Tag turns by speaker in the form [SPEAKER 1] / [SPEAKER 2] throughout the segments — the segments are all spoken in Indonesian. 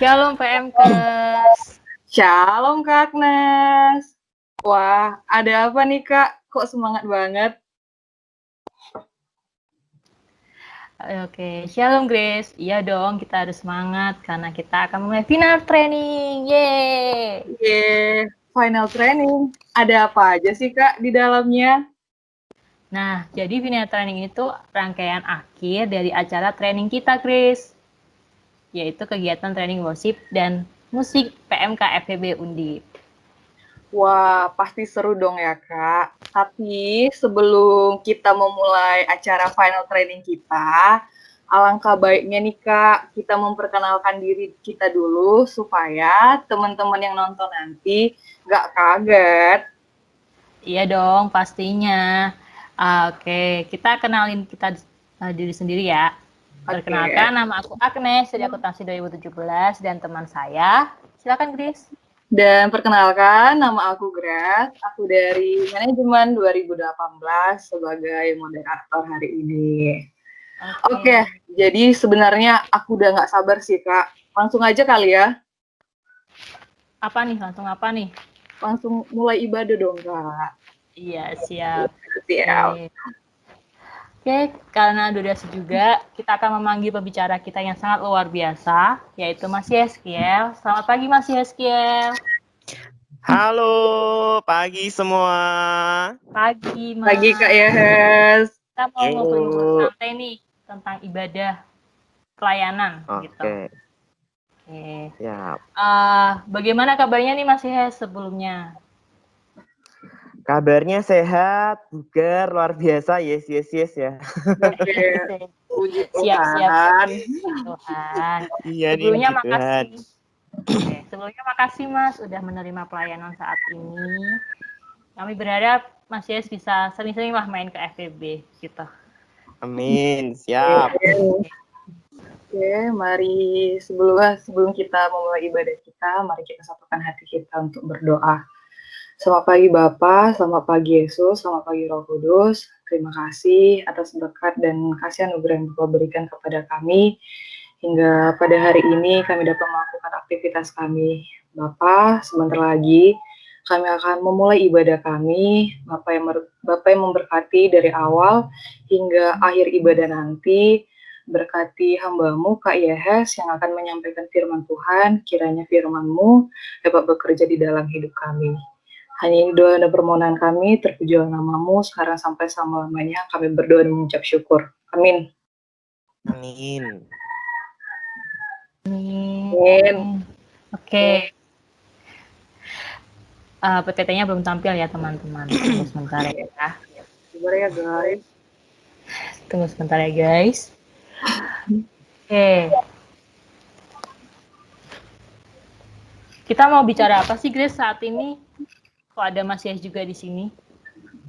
[SPEAKER 1] Shalom PMKes.
[SPEAKER 2] Shalom Kak Agnes. Wah, ada apa nih Kak? Kok semangat banget?
[SPEAKER 1] Oke, Shalom Grace. Iya dong, kita harus semangat karena kita akan mulai final training. Yeay!
[SPEAKER 2] Yeay, final training. Ada apa aja sih Kak di dalamnya?
[SPEAKER 1] Nah, jadi final training itu rangkaian akhir dari acara training kita, Grace. Yaitu kegiatan training worship dan musik PMK FEB Undip.
[SPEAKER 2] Wah, pasti seru dong ya Kak. Tapi sebelum kita memulai acara final training kita, alangkah baiknya nih Kak, kita memperkenalkan diri kita dulu supaya teman-teman yang nonton nanti nggak kaget.
[SPEAKER 1] Iya dong, pastinya. Oke, kita kenalin diri sendiri ya. Perkenalkan, nama aku Agnes dari akuntansi 2017 dan teman saya. Silakan, Grace.
[SPEAKER 2] Dan perkenalkan, nama aku Grace. Aku dari manajemen 2018 sebagai moderator hari ini. Oke, jadi sebenarnya aku udah nggak sabar sih, Kak. Langsung aja kali ya.
[SPEAKER 1] Apa nih? Langsung apa nih?
[SPEAKER 2] Langsung mulai ibadah dong, Kak.
[SPEAKER 1] Iya, siap.
[SPEAKER 2] Siap.
[SPEAKER 1] Oke, karena durasi juga, kita akan memanggil pembicara kita yang sangat luar biasa, yaitu Mas Yeskiel. Selamat pagi, Mas Yeskiel.
[SPEAKER 3] Halo, pagi semua.
[SPEAKER 1] Pagi, Mas.
[SPEAKER 2] Pagi, Kak Yehes.
[SPEAKER 1] Kita mau ngobrol-ngobrol santai nih tentang ibadah pelayanan gitu. Oke.
[SPEAKER 3] Ya.
[SPEAKER 1] Bagaimana kabarnya nih Mas Yehes sebelumnya?
[SPEAKER 3] Kabarnya sehat, bugar, luar biasa, yes ya.
[SPEAKER 2] Puji
[SPEAKER 1] Siap-siap Tuhan.
[SPEAKER 3] Iya
[SPEAKER 1] Sebelumnya
[SPEAKER 3] nih,
[SPEAKER 1] makasih. Oke, sebelumnya makasih Mas udah menerima pelayanan saat ini. Kami berharap Mas Yehes bisa sering-sering lah main ke FEB gitu.
[SPEAKER 3] Amin, siap.
[SPEAKER 2] Oke, mari sebelum kita memulai ibadah kita, mari kita satukan hati kita untuk berdoa. Selamat pagi Bapa, selamat pagi Yesus, selamat pagi Roh Kudus. Terima kasih atas berkat dan kasih anugerah yang Bapak berikan kepada kami. Hingga pada hari ini kami dapat melakukan aktivitas kami. Bapa, sebentar lagi kami akan memulai ibadah kami. Bapak yang memberkati dari awal hingga akhir ibadah nanti. Berkati hamba-Mu Kak Yehes yang akan menyampaikan firman Tuhan. Kiranya firman-Mu dapat bekerja di dalam hidup kami. Hanya ini doa dan permohonan kami, terpujilah nama-Mu sekarang sampai selama-lamanya. Kami berdoa dan mengucap syukur. Amin.
[SPEAKER 3] Amin.
[SPEAKER 2] Amin.
[SPEAKER 1] Oke. PPT-nya belum tampil ya teman-teman. Tunggu sebentar ya.
[SPEAKER 2] Sabar ya guys.
[SPEAKER 1] Tunggu sebentar ya guys. Oke. Kita mau bicara apa sih Grace saat ini? Kok ada Mas Yes juga di sini?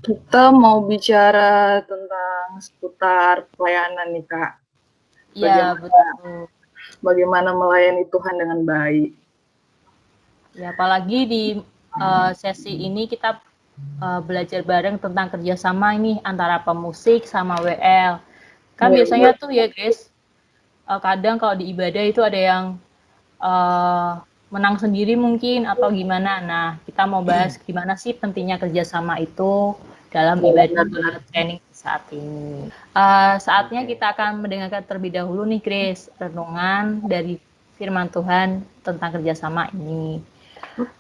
[SPEAKER 2] Kita mau bicara tentang seputar pelayanan nih Kak.
[SPEAKER 1] Iya, betul.
[SPEAKER 2] Bagaimana melayani Tuhan dengan baik.
[SPEAKER 1] Ya, apalagi di sesi ini kita belajar bareng tentang kerjasama ini antara pemusik sama WL. Kan biasanya tuh ya guys, kadang kalau di ibadah itu ada yang menang sendiri mungkin atau gimana. Nah, kita mau bahas gimana sih pentingnya kerjasama itu dalam ibadah training saat ini. Saatnya kita akan mendengarkan terlebih dahulu nih Grace, renungan dari firman Tuhan tentang kerjasama ini.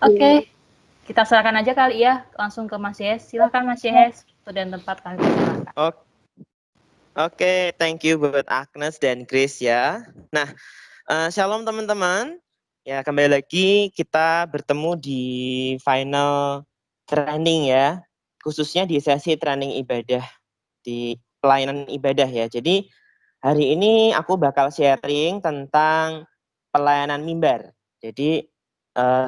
[SPEAKER 1] Oke. Kita serahkan aja kali ya, langsung ke Mas Yes. Silakan Mas Yes, waktu dan tempat kami silakan.
[SPEAKER 3] Oke, thank you buat Agnes dan Grace ya. Nah, shalom teman-teman. Ya, kembali lagi kita bertemu di final training ya, khususnya di sesi training ibadah, di pelayanan ibadah ya. Jadi, hari ini aku bakal sharing tentang pelayanan mimbar. Jadi,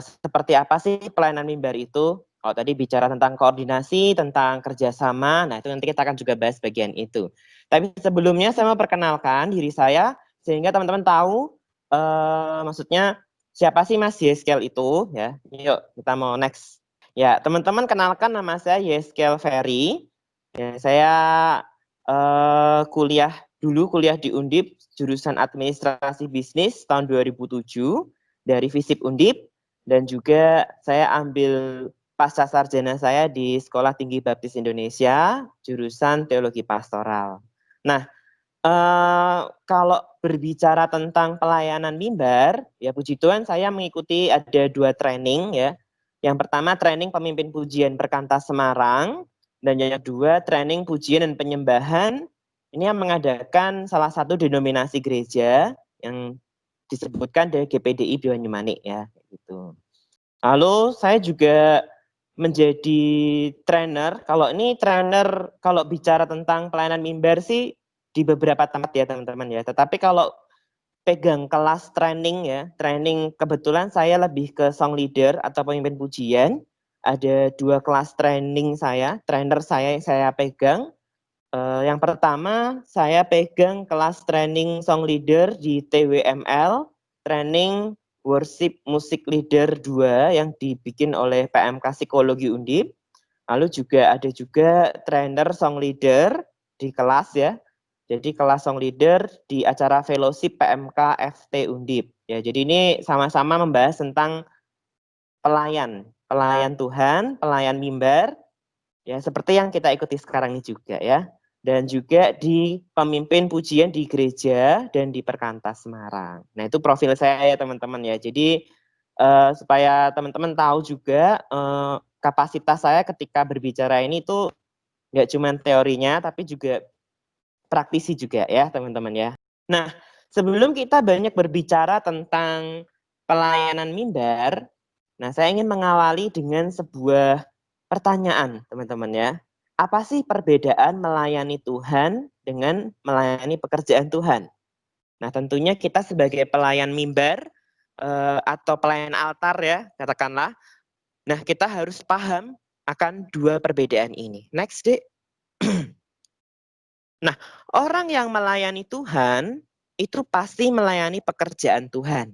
[SPEAKER 3] seperti apa sih pelayanan mimbar itu? Kalau tadi bicara tentang koordinasi, tentang kerjasama, nah itu nanti kita akan juga bahas bagian itu. Tapi sebelumnya saya mau perkenalkan diri saya, sehingga teman-teman tahu, maksudnya siapa sih Mas Yeskel itu ya. Yuk kita mau next. Ya teman-teman kenalkan, nama saya Yeskel Ferry. Ya, saya kuliah di Undip jurusan Administrasi Bisnis tahun 2007. dari FISIP Undip, dan juga saya ambil pasca sarjana saya di Sekolah Tinggi Baptis Indonesia, jurusan Teologi Pastoral. Nah, kalau berbicara tentang pelayanan mimbar, ya puji Tuhan saya mengikuti ada 2 training ya. Yang pertama training pemimpin pujian Perkantas Semarang, dan yang kedua training pujian dan penyembahan. Ini yang mengadakan salah satu denominasi gereja yang disebutkan dari GPDI Banyumanik ya, gitu. Lalu saya juga menjadi trainer. Kalau ini trainer kalau bicara tentang pelayanan mimbar sih di beberapa tempat ya teman-teman ya. Tetapi kalau pegang kelas training ya, training kebetulan saya lebih ke song leader atau pemimpin pujian. Ada 2 kelas training saya, trainer saya yang saya pegang. Yang pertama saya pegang kelas training song leader di TWML, training worship music leader 2 yang dibikin oleh PMK Psikologi Undip. Lalu juga ada juga trainer song leader di kelas ya. Jadi kelas song leader di acara fellowship PMK FT Undip. Ya, jadi ini sama-sama membahas tentang pelayan Tuhan, pelayan mimbar. Ya, seperti yang kita ikuti sekarang ini juga ya. Dan juga di pemimpin pujian di gereja dan di Perkantas Semarang. Nah, itu profil saya ya teman-teman ya. Jadi supaya teman-teman tahu juga kapasitas saya ketika berbicara ini tuh nggak cuma teorinya tapi juga praktisi juga ya teman-teman ya. Nah, sebelum kita banyak berbicara tentang pelayanan mimbar, nah saya ingin mengawali dengan sebuah pertanyaan teman-teman ya. Apa sih perbedaan melayani Tuhan dengan melayani pekerjaan Tuhan? Nah, tentunya kita sebagai pelayan mimbar atau pelayan altar ya, katakanlah. Nah, kita harus paham akan 2 perbedaan ini. Next, Dek. Nah, orang yang melayani Tuhan itu pasti melayani pekerjaan Tuhan.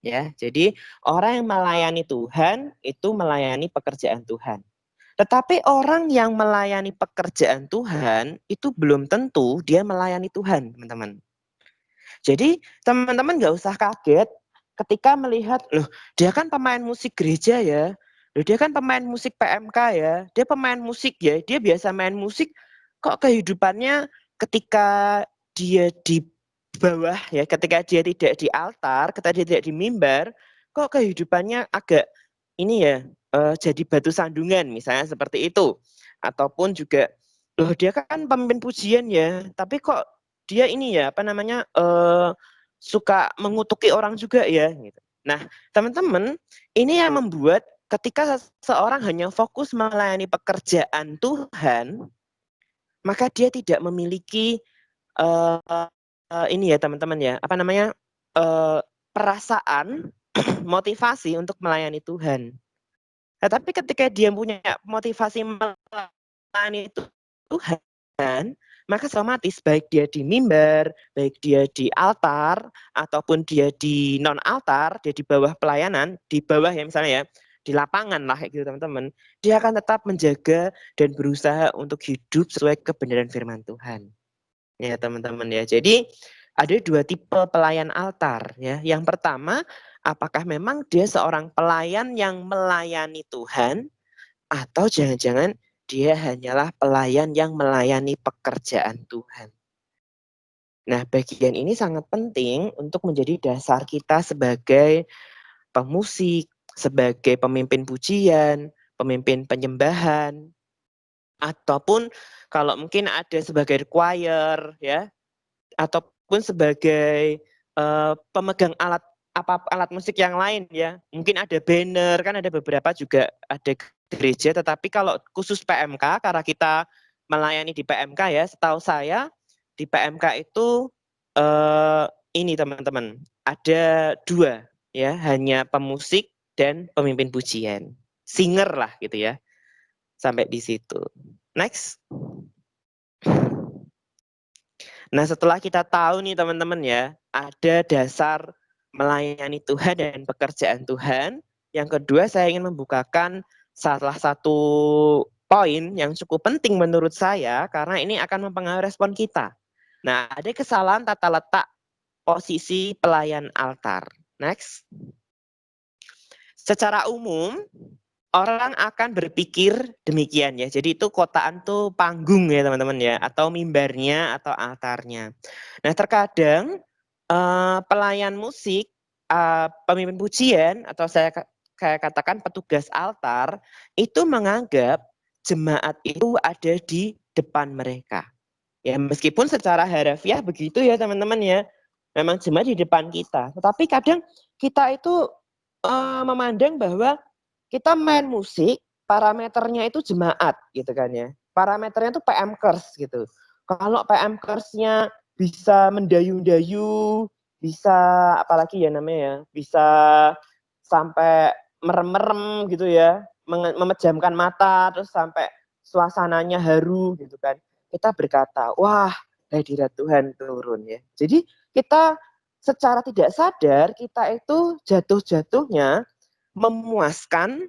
[SPEAKER 3] Ya, jadi orang yang melayani Tuhan itu melayani pekerjaan Tuhan. Tetapi orang yang melayani pekerjaan Tuhan itu belum tentu dia melayani Tuhan, teman-teman. Jadi teman-teman nggak usah kaget ketika melihat, loh dia kan pemain musik gereja ya, loh dia kan pemain musik PMK ya, dia pemain musik ya, dia biasa main musik, kok kehidupannya ketika dia di bawah ya, ketika dia tidak di altar, ketika dia tidak di mimbar, kok kehidupannya agak ini ya, jadi batu sandungan misalnya seperti itu. Ataupun juga, loh dia kan pemimpin pujian ya, tapi kok dia ini ya, apa namanya, suka mengutuki orang juga ya, gitu. Nah, teman-teman, ini yang membuat ketika seseorang hanya fokus melayani pekerjaan Tuhan, maka dia tidak memiliki, ini ya teman-teman ya, apa namanya, perasaan, motivasi untuk melayani Tuhan. Tetapi ketika dia punya motivasi melayani Tuhan, maka otomatis baik dia di mimbar, baik dia di altar, ataupun dia di non altar, dia di bawah pelayanan, di bawah ya misalnya ya, di lapangan lah kayak gitu teman-teman, dia akan tetap menjaga dan berusaha untuk hidup sesuai kebenaran firman Tuhan. Ya teman-teman ya. Jadi ada 2 tipe pelayan altar ya. Yang pertama, apakah memang dia seorang pelayan yang melayani Tuhan, atau jangan-jangan dia hanyalah pelayan yang melayani pekerjaan Tuhan. Nah, bagian ini sangat penting untuk menjadi dasar kita sebagai pemusik, sebagai pemimpin pujian, pemimpin penyembahan, ataupun kalau mungkin ada sebagai choir ya, ataupun sebagai pemegang alat musik yang lain ya. Mungkin ada banner, kan ada beberapa juga ada gereja, tetapi kalau khusus PMK karena kita melayani di PMK ya, setahu saya di PMK itu ini teman-teman, ada 2 ya, hanya pemusik dan pemimpin pujian. Singer lah gitu ya. Sampai di situ. Next. Nah, setelah kita tahu nih teman-teman ya, ada dasar melayani Tuhan dan pekerjaan Tuhan. Yang kedua, saya ingin membukakan salah satu poin yang cukup penting menurut saya karena ini akan mempengaruhi respon kita. Nah, ada kesalahan tata letak posisi pelayan altar. Next. secara umum orang akan berpikir demikian ya. Jadi itu kotaan tuh panggung ya teman-teman ya, atau mimbarnya atau altarnya. Nah terkadang pelayan musik, pemimpin pujian atau saya kayak katakan petugas altar itu menganggap jemaat itu ada di depan mereka. Ya meskipun secara harafiah begitu ya teman-teman ya. Memang jemaat di depan kita. Tetapi kadang kita itu memandang bahwa kita main musik, parameternya itu jemaat gitu kan ya. Parameternya itu PM Kers gitu. Kalau PM Kers-nya bisa mendayu-dayu, bisa apalagi ya namanya ya, bisa sampai merem-merem gitu ya, memejamkan mata, terus sampai suasananya haru gitu kan. Kita berkata, wah hadirat Tuhan turun ya. Jadi kita secara tidak sadar, kita itu jatuh-jatuhnya memuaskan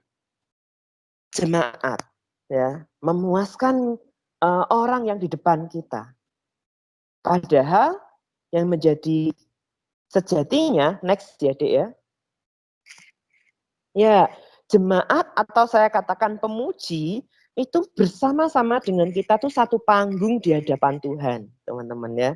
[SPEAKER 3] jemaat ya, memuaskan orang yang di depan kita. Padahal yang menjadi sejatinya next ya Dek ya. Ya, jemaat atau saya katakan pemuji itu bersama-sama dengan kita tuh satu panggung di hadapan Tuhan, teman-teman ya.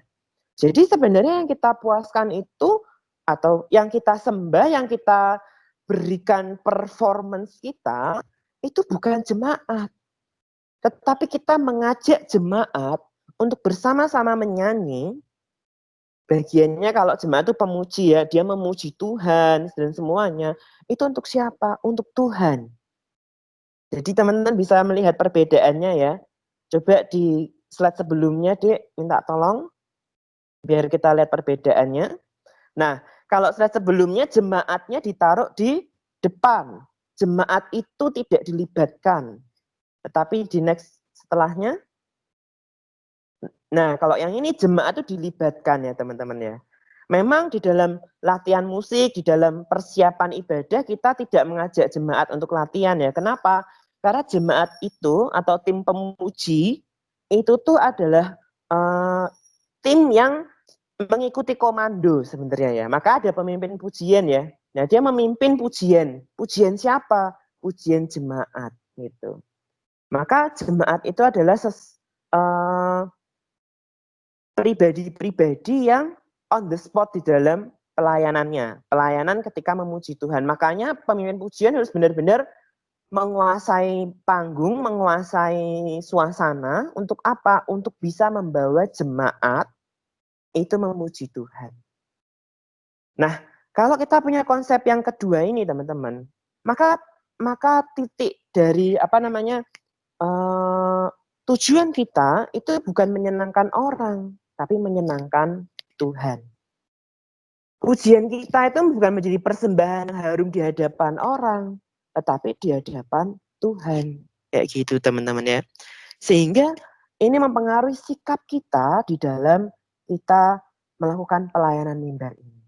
[SPEAKER 3] Jadi sebenarnya yang kita puaskan itu atau yang kita sembah, yang kita berikan performance kita itu bukan jemaat. Tetapi kita mengajak jemaat untuk bersama-sama menyanyi. Bagiannya kalau jemaat itu pemuji ya, dia memuji Tuhan dan semuanya. Itu untuk siapa? Untuk Tuhan. Jadi teman-teman bisa melihat perbedaannya ya. Coba di slide sebelumnya, Dek, minta tolong. Biar kita lihat perbedaannya. Nah, kalau slide sebelumnya jemaatnya ditaruh di depan. Jemaat itu tidak dilibatkan. Tetapi di next setelahnya, nah kalau yang ini jemaat itu dilibatkan ya teman-teman ya. Memang di dalam latihan musik, di dalam persiapan ibadah kita tidak mengajak jemaat untuk latihan ya. Kenapa? Karena jemaat itu atau tim pemuji itu tuh adalah tim yang mengikuti komando sebenarnya ya. Maka ada pemimpin pujian ya. Nah, dia memimpin pujian. Pujian siapa? Pujian jemaat gitu. Maka jemaat itu adalah pribadi-pribadi yang on the spot di dalam pelayanannya. Pelayanan ketika memuji Tuhan. Makanya pemimpin pujian harus benar-benar menguasai panggung, menguasai suasana. Untuk apa? Untuk bisa membawa jemaat itu memuji Tuhan. Nah, kalau kita punya konsep yang kedua ini, teman-teman, maka titik dari tujuan kita itu bukan menyenangkan orang, tapi menyenangkan Tuhan. Pujian kita itu bukan menjadi persembahan harum di hadapan orang, tetapi di hadapan Tuhan. Kayak gitu, teman-teman ya. Sehingga ini mempengaruhi sikap kita di dalam kita melakukan pelayanan mimbar ini.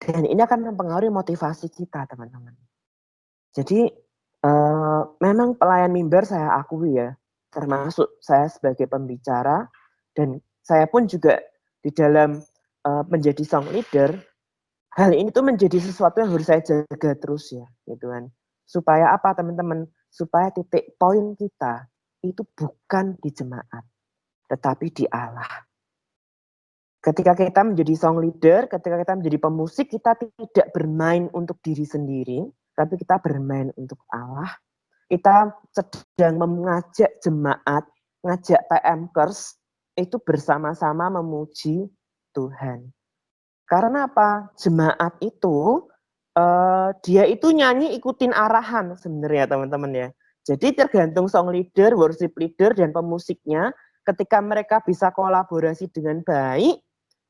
[SPEAKER 3] Dan ini akan mempengaruhi motivasi kita, teman-teman. Jadi memang pelayan mimbar saya akui ya, termasuk saya sebagai pembicara, dan saya pun juga di dalam menjadi song leader, hal ini tuh menjadi sesuatu yang harus saya jaga terus ya, gitu kan. Supaya apa teman-teman? Supaya titik poin kita itu bukan di jemaat, tetapi di Allah. Ketika kita menjadi song leader, ketika kita menjadi pemusik, kita tidak bermain untuk diri sendiri, tapi kita bermain untuk Allah. Kita sedang mengajak jemaat, ngajak PM Kers, itu bersama-sama memuji Tuhan. Karena apa? Jemaat itu, dia itu nyanyi ikutin arahan sebenarnya teman-teman ya. Jadi tergantung song leader, worship leader, dan pemusiknya, ketika mereka bisa kolaborasi dengan baik,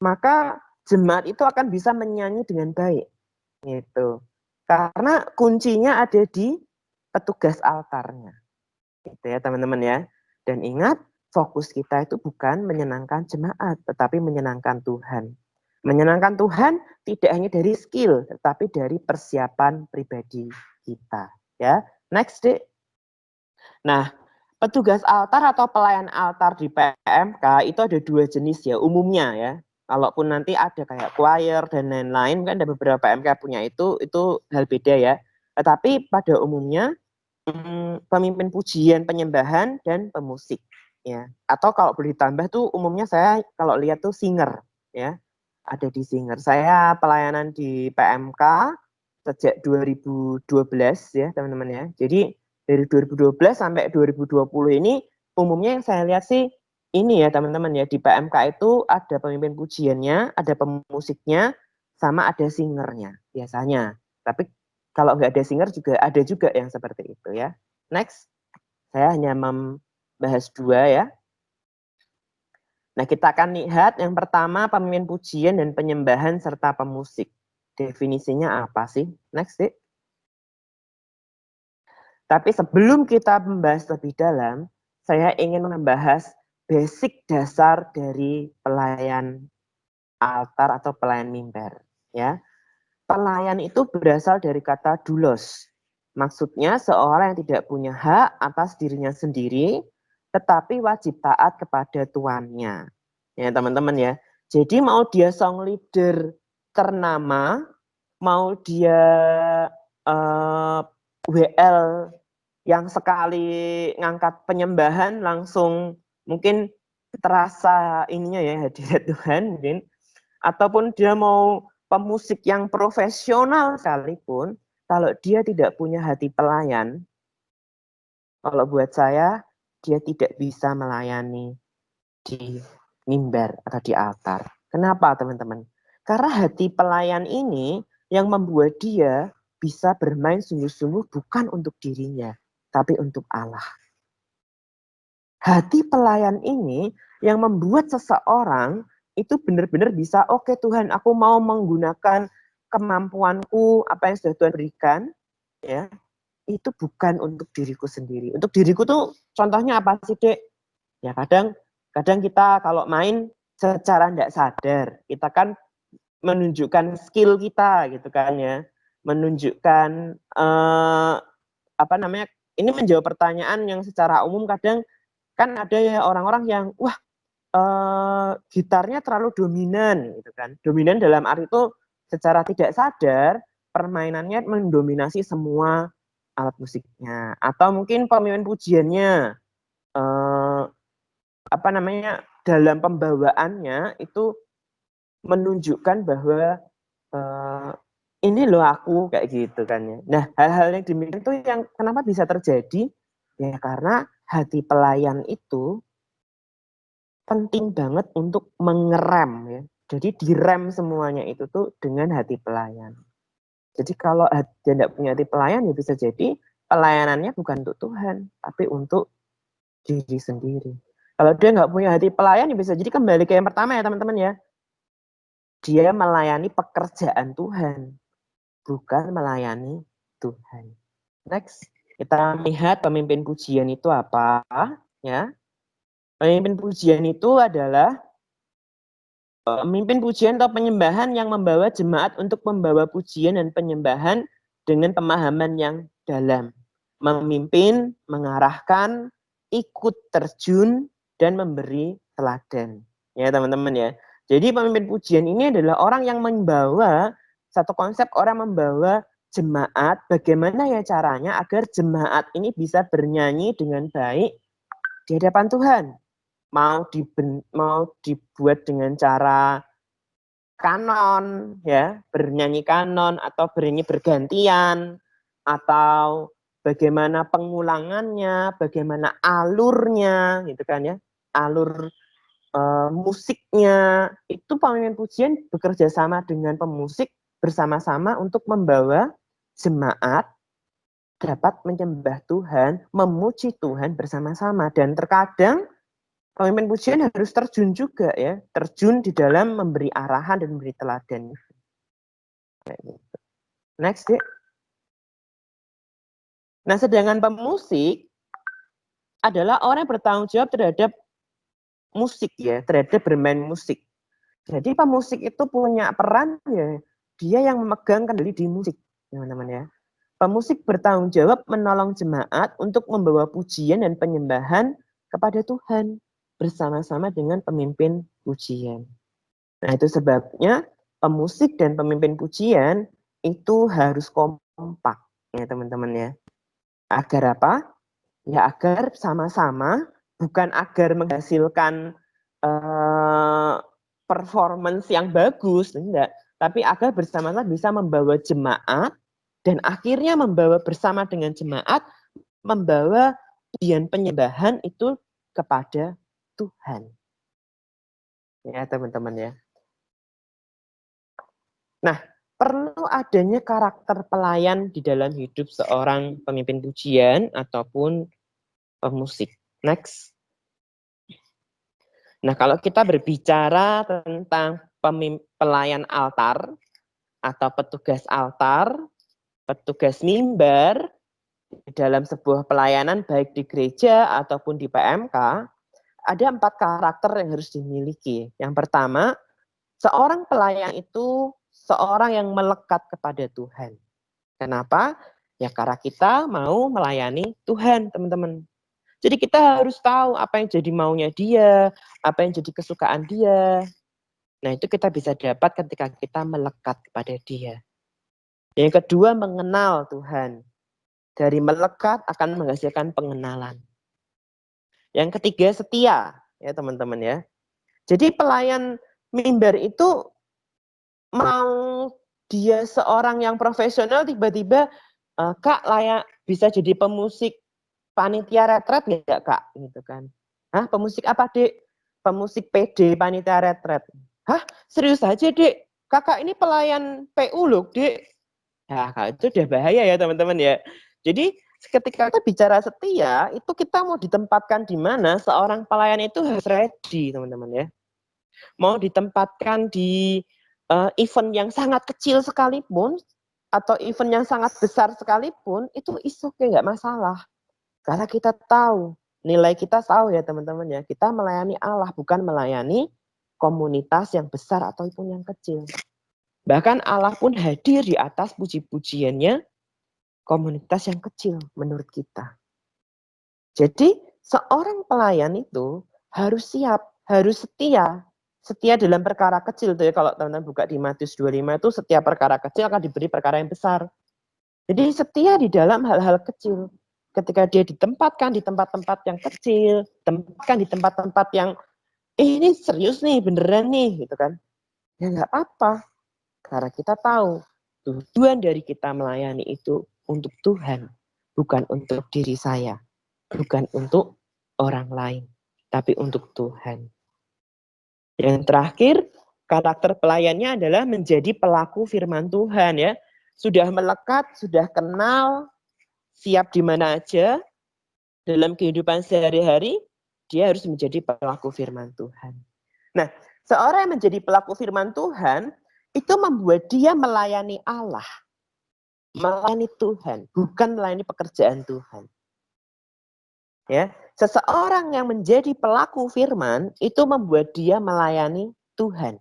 [SPEAKER 3] maka jemaat itu akan bisa menyanyi dengan baik. Gitu. Karena kuncinya ada di petugas altarnya. Gitu ya teman-teman ya. Dan ingat, fokus kita itu bukan menyenangkan jemaat, tetapi menyenangkan Tuhan. Menyenangkan Tuhan tidak hanya dari skill, tetapi dari persiapan pribadi kita. Ya, next Dek. Nah, petugas altar atau pelayan altar di PMK itu ada dua jenis ya umumnya ya. Kalaupun nanti ada kayak choir dan lain-lain, kan ada beberapa MK punya itu hal beda ya. Tetapi pada umumnya pemimpin pujian, penyembahan, dan pemusik ya. Atau kalau boleh ditambah tuh umumnya saya kalau lihat tuh singer ya. Ada di singer. Saya pelayanan di PMK sejak 2012 ya teman-teman ya. Jadi dari 2012 sampai 2020 ini umumnya yang saya lihat sih ini ya teman-teman ya, di PMK itu ada pemimpin pujiannya, ada pemusiknya, sama ada singernya biasanya. Tapi kalau nggak ada singer juga ada juga yang seperti itu ya. Next, saya hanya membahas 2 ya. Nah, kita akan lihat yang pertama pemimpin pujian dan penyembahan serta pemusik. Definisinya apa sih? Next, Dik. Tapi sebelum kita membahas lebih dalam, saya ingin membahas basic dasar dari pelayan altar atau pelayan mimbar. Ya, pelayan itu berasal dari kata doulos. Maksudnya seorang yang tidak punya hak atas dirinya sendiri, tetapi wajib taat kepada tuannya. Ya teman-teman ya. Jadi mau dia song leader ternama, mau dia WL yang sekali ngangkat penyembahan langsung mungkin terasa ininya ya hadirat Tuhan mungkin, ataupun dia mau pemusik yang profesional sekalipun, kalau dia tidak punya hati pelayan, kalau buat saya dia tidak bisa melayani di mimbar atau di altar. Kenapa teman-teman? Karena hati pelayan ini yang membuat dia bisa bermain sungguh-sungguh bukan untuk dirinya, tapi untuk Allah. Hati pelayan ini yang membuat seseorang itu benar-benar bisa, oke Tuhan, aku mau menggunakan kemampuanku, apa yang sudah Tuhan berikan, ya, itu bukan untuk diriku sendiri. Untuk diriku tuh contohnya apa sih, Dek? Ya kadang kita kalau main secara tidak sadar, kita kan menunjukkan skill kita gitu kan ya, menunjukkan apa namanya? Ini menjawab pertanyaan yang secara umum kadang kan ada ya orang-orang yang wah gitarnya terlalu dominan gitu kan. Dominan dalam arti itu secara tidak sadar permainannya mendominasi semua alat musiknya. Atau mungkin pemimpin pujiannya apa namanya dalam pembawaannya itu menunjukkan bahwa ini loh aku kayak gitu kan ya. Nah hal-hal yang demikian itu yang kenapa bisa terjadi ya karena hati pelayan itu penting banget untuk mengerem ya. Jadi direm semuanya itu tuh dengan hati pelayan. Jadi kalau dia tidak punya hati pelayan ya bisa jadi pelayanannya bukan untuk Tuhan, tapi untuk diri sendiri. Kalau dia nggak punya hati pelayan ya bisa jadi kembali ke yang pertama ya teman-teman ya. Dia melayani pekerjaan Tuhan, bukan melayani Tuhan. Next, kita lihat pemimpin pujian itu apa ya. Pemimpin pujian itu adalah pemimpin pujian atau penyembahan yang membawa jemaat untuk membawa pujian dan penyembahan dengan pemahaman yang dalam. Memimpin, mengarahkan, ikut terjun, dan memberi teladan. Ya teman-teman ya. Jadi pemimpin pujian ini adalah orang yang membawa, satu konsep orang membawa jemaat, bagaimana ya caranya agar jemaat ini bisa bernyanyi dengan baik di hadapan Tuhan. Mau dibuat dengan cara kanon ya, bernyanyi kanon atau bernyanyi bergantian atau bagaimana pengulangannya, bagaimana alurnya gitu kan ya. Alur musiknya itu pemimpin pujian bekerja sama dengan pemusik bersama-sama untuk membawa jemaat dapat menyembah Tuhan, memuji Tuhan bersama-sama dan terkadang pemimpin pujian harus terjun juga ya, terjun di dalam memberi arahan dan memberi teladan. Next, Dek. Nah, sedangkan pemusik adalah orang yang bertanggung jawab terhadap musik ya, terhadap bermain musik. Jadi pemusik itu punya peran ya, dia yang memegang kendali di musik, teman-teman ya. Pemusik bertanggung jawab menolong jemaat untuk membawa pujian dan penyembahan kepada Tuhan bersama-sama dengan pemimpin pujian. Nah, itu sebabnya pemusik dan pemimpin pujian itu harus kompak ya teman-teman ya. Agar apa? Ya agar sama-sama, bukan agar menghasilkan performance yang bagus, enggak. Tapi agar bersama-sama bisa membawa jemaat dan akhirnya membawa bersama dengan jemaat, membawa pujian penyembahan itu kepada Tuhan. Ya teman-teman ya. Nah, perlu adanya karakter pelayan di dalam hidup seorang pemimpin pujian ataupun pemusik. Next. Nah, kalau kita berbicara tentang pelayan altar atau petugas altar, petugas mimbar dalam sebuah pelayanan baik di gereja ataupun di PMK, ada 4 karakter yang harus dimiliki. Yang pertama, seorang pelayan itu seorang yang melekat kepada Tuhan. Kenapa? Ya karena kita mau melayani Tuhan, teman-teman. Jadi kita harus tahu apa yang jadi maunya dia, apa yang jadi kesukaan dia. Nah, itu kita bisa dapat ketika kita melekat kepada dia. Yang kedua, mengenal Tuhan. Dari melekat akan menghasilkan pengenalan. Yang ketiga, setia, ya teman-teman ya. Jadi pelayan mimbar itu mau dia seorang yang profesional tiba-tiba Kak layak bisa jadi pemusik panitia retret nggak Kak gitu kan. Hah, pemusik apa Dek? Pemusik PD panitia retret. Hah, serius aja Dek? Kakak ini pelayan PU loh Dek. Nah, itu udah bahaya ya teman-teman ya. Jadi ketika kita bicara setia, itu kita mau ditempatkan di mana seorang pelayan itu harus ready teman-teman ya. Mau ditempatkan di event yang sangat kecil sekalipun, atau event yang sangat besar sekalipun, itu okay, nggak masalah. Karena kita tahu, nilai kita tahu ya teman-teman ya, kita melayani Allah, bukan melayani komunitas yang besar ataupun yang kecil. Bahkan Allah pun hadir di atas puji-pujiannya komunitas yang kecil menurut kita. Jadi seorang pelayan itu harus siap, harus setia. Setia dalam perkara kecil tuh ya, kalau teman-teman buka di Matius 25 itu setiap perkara kecil akan diberi perkara yang besar. Jadi setia di dalam hal-hal kecil. Ketika dia ditempatkan di tempat-tempat yang kecil, tempatkan di tempat-tempat yang ini serius nih, beneran nih gitu kan. Ya nggak apa-apa. Karena kita tahu tujuan dari kita melayani itu untuk Tuhan, bukan untuk diri saya, bukan untuk orang lain, tapi untuk Tuhan. Yang terakhir, karakter pelayannya adalah menjadi pelaku firman Tuhan ya. Sudah melekat, sudah kenal, siap di mana aja dalam kehidupan sehari-hari, dia harus menjadi pelaku firman Tuhan. Nah, seorang yang menjadi pelaku firman Tuhan itu membuat dia melayani Allah, melayani Tuhan, bukan melayani pekerjaan Tuhan. Ya, seseorang yang menjadi pelaku firman itu membuat dia melayani Tuhan,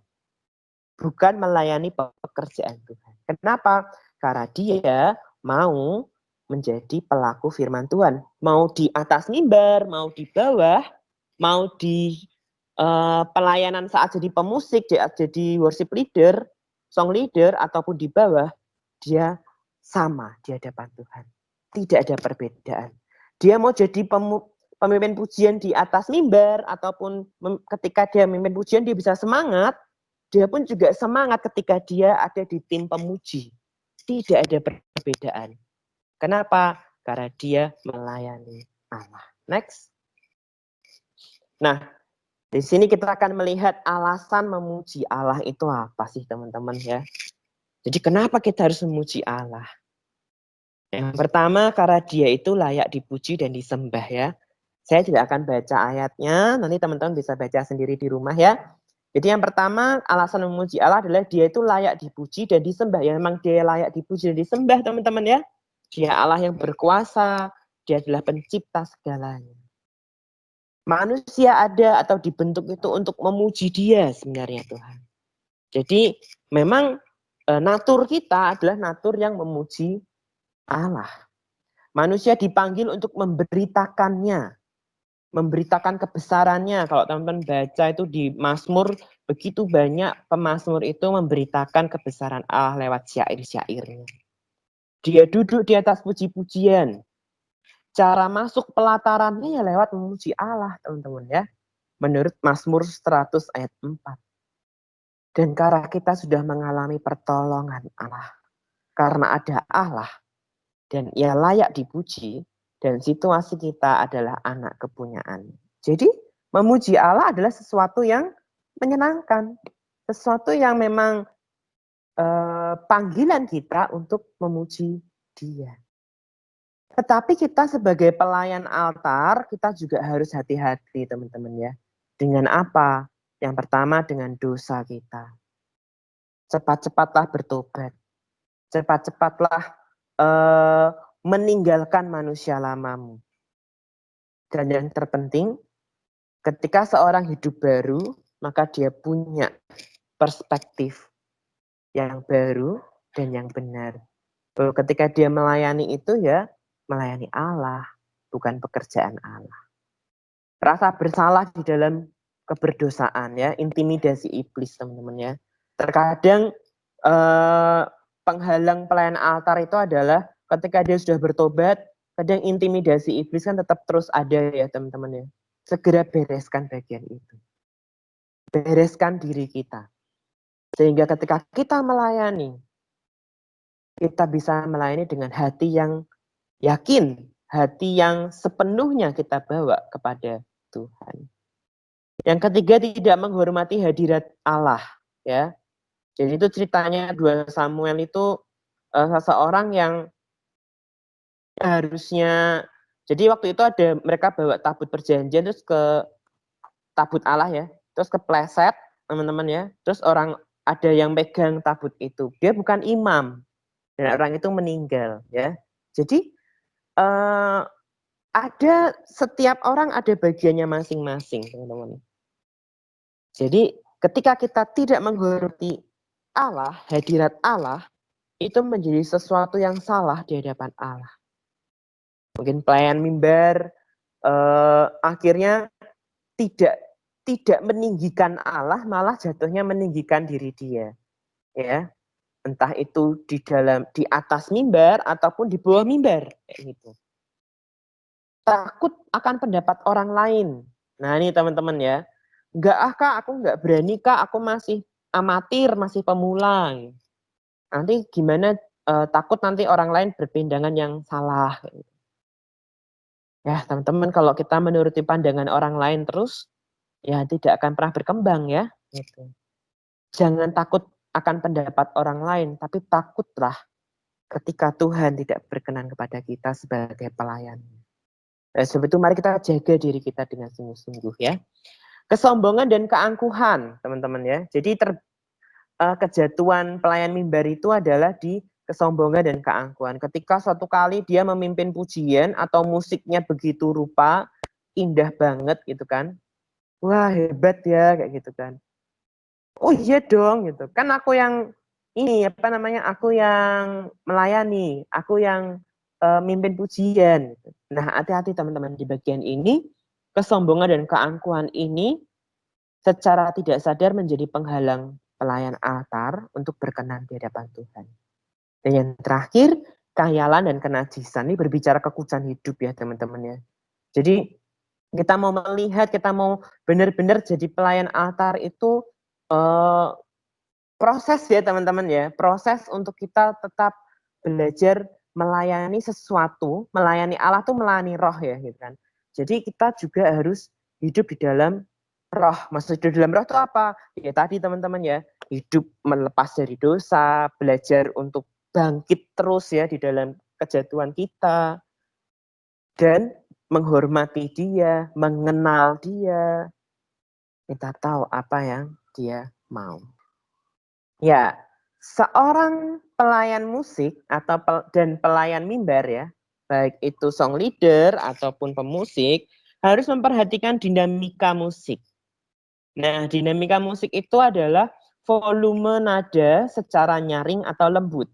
[SPEAKER 3] bukan melayani pekerjaan Tuhan. Kenapa? Karena dia mau menjadi pelaku firman Tuhan. Mau di atas mimbar, mau di bawah, mau di pelayanan saat jadi pemusik, jadi worship leader, song leader, ataupun di bawah, dia sama di hadapan Tuhan. Tidak ada perbedaan. Dia mau jadi pemimpin pujian di atas mimbar, ataupun ketika dia memimpin pujian, dia bisa semangat, dia pun juga semangat ketika dia ada di tim pemuji. Tidak ada perbedaan. Kenapa? Karena dia melayani Allah. Next. Nah, di sini kita akan melihat alasan memuji Allah itu apa sih teman-teman ya. Jadi kenapa kita harus memuji Allah? Yang pertama karena dia itu layak dipuji dan disembah ya. Saya tidak akan baca ayatnya, nanti teman-teman bisa baca sendiri di rumah ya. Jadi yang pertama alasan memuji Allah adalah dia itu layak dipuji dan disembah. Ya memang dia layak dipuji dan disembah teman-teman ya. Dia Allah yang berkuasa, dia adalah pencipta segalanya. Manusia ada atau dibentuk itu untuk memuji dia sebenarnya Tuhan. Jadi memang natur kita adalah natur yang memuji Allah. Manusia dipanggil untuk memberitakannya, memberitakan kebesarannya. Kalau teman-teman baca itu di Mazmur begitu banyak pemazmur itu memberitakan kebesaran Allah lewat syair-syairnya. Dia duduk di atas puji-pujian. Cara masuk pelatarannya ya lewat memuji Allah, teman-teman ya. Menurut Mazmur 100 ayat 4. Dan karena kita sudah mengalami pertolongan Allah, karena ada Allah, dan ia layak dipuji, dan situasi kita adalah anak kepunyaan. Jadi, memuji Allah adalah sesuatu yang menyenangkan. Sesuatu yang memang panggilan kita untuk memuji Dia. Tetapi kita sebagai pelayan altar, kita juga harus hati-hati, teman-teman ya. Dengan apa? Yang pertama dengan dosa kita. Cepat-cepatlah bertobat. Cepat-cepatlah meninggalkan manusia lamamu. Dan yang terpenting, ketika seorang hidup baru, maka dia punya perspektif yang baru dan yang benar. Bahwa ketika dia melayani itu ya melayani Allah, bukan pekerjaan Allah. Rasa bersalah di dalam keberdosaan ya, intimidasi iblis, teman-teman ya. Terkadang penghalang pelayan altar itu adalah ketika dia sudah bertobat, kadang intimidasi iblis kan tetap terus ada ya, teman-teman ya. Segera bereskan bagian itu. Bereskan diri kita. Sehingga ketika kita melayani, kita bisa melayani dengan hati yang yakin, hati yang sepenuhnya kita bawa kepada Tuhan. Yang ketiga, tidak menghormati hadirat Allah, ya. Jadi itu ceritanya 2 Samuel itu seseorang yang harusnya, jadi waktu itu ada mereka bawa tabut perjanjian terus ke tabut Allah ya, terus kepleset teman-teman ya, terus orang ada yang pegang tabut itu, dia bukan imam dan orang itu meninggal ya. Jadi ada setiap orang ada bagiannya masing-masing, teman-teman. Jadi ketika kita tidak menghormati Allah, hadirat Allah, itu menjadi sesuatu yang salah di hadapan Allah. Mungkin pelayan mimbar akhirnya tidak meninggikan Allah, malah jatuhnya meninggikan diri dia. Ya. Entah itu di atas mimbar ataupun di bawah mimbar kayak gitu. Takut akan pendapat orang lain. Nah ini teman-teman ya. Enggak kak, aku enggak berani kak, aku masih amatir, masih pemula. Nanti gimana, takut nanti orang lain berpandangan yang salah. Ya teman-teman, kalau kita menuruti pandangan orang lain terus, ya tidak akan pernah berkembang ya. Gitu. Jangan takut akan pendapat orang lain, tapi takutlah ketika Tuhan tidak berkenan kepada kita sebagai pelayan. Nah, sebab itu mari kita jaga diri kita dengan sungguh-sungguh ya. Kesombongan dan keangkuhan, teman-teman ya. Jadi kejatuhan pelayan mimbar itu adalah di kesombongan dan keangkuhan. Ketika suatu kali dia memimpin pujian atau musiknya begitu rupa, indah banget gitu kan. Wah hebat ya kayak gitu kan. Oh iya dong gitu. Kan aku yang ini aku yang melayani, aku yang mimpin pujian. Nah hati-hati teman-teman di bagian ini, kesombongan dan keangkuhan ini secara tidak sadar menjadi penghalang pelayan altar untuk berkenan di hadapan Tuhan. Dan yang terakhir, khayalan dan kenajisan. Ini berbicara kekudusan hidup ya teman-teman ya. Jadi kita mau melihat, kita mau benar-benar jadi pelayan altar itu proses ya teman-teman ya. Proses untuk kita tetap belajar melayani sesuatu, melayani Allah tuh melayani roh ya gitu kan. Jadi kita juga harus hidup di dalam roh. Maksud di dalam roh itu apa? Ya tadi teman-teman ya, hidup melepas dari dosa, belajar untuk bangkit terus ya di dalam kejatuhan kita. Dan menghormati dia, mengenal dia. Kita tahu apa yang dia mau. Ya, seorang pelayan musik dan pelayan mimbar ya, baik itu song leader ataupun pemusik, harus memperhatikan dinamika musik. Nah, dinamika musik itu adalah volume nada secara nyaring atau lembut.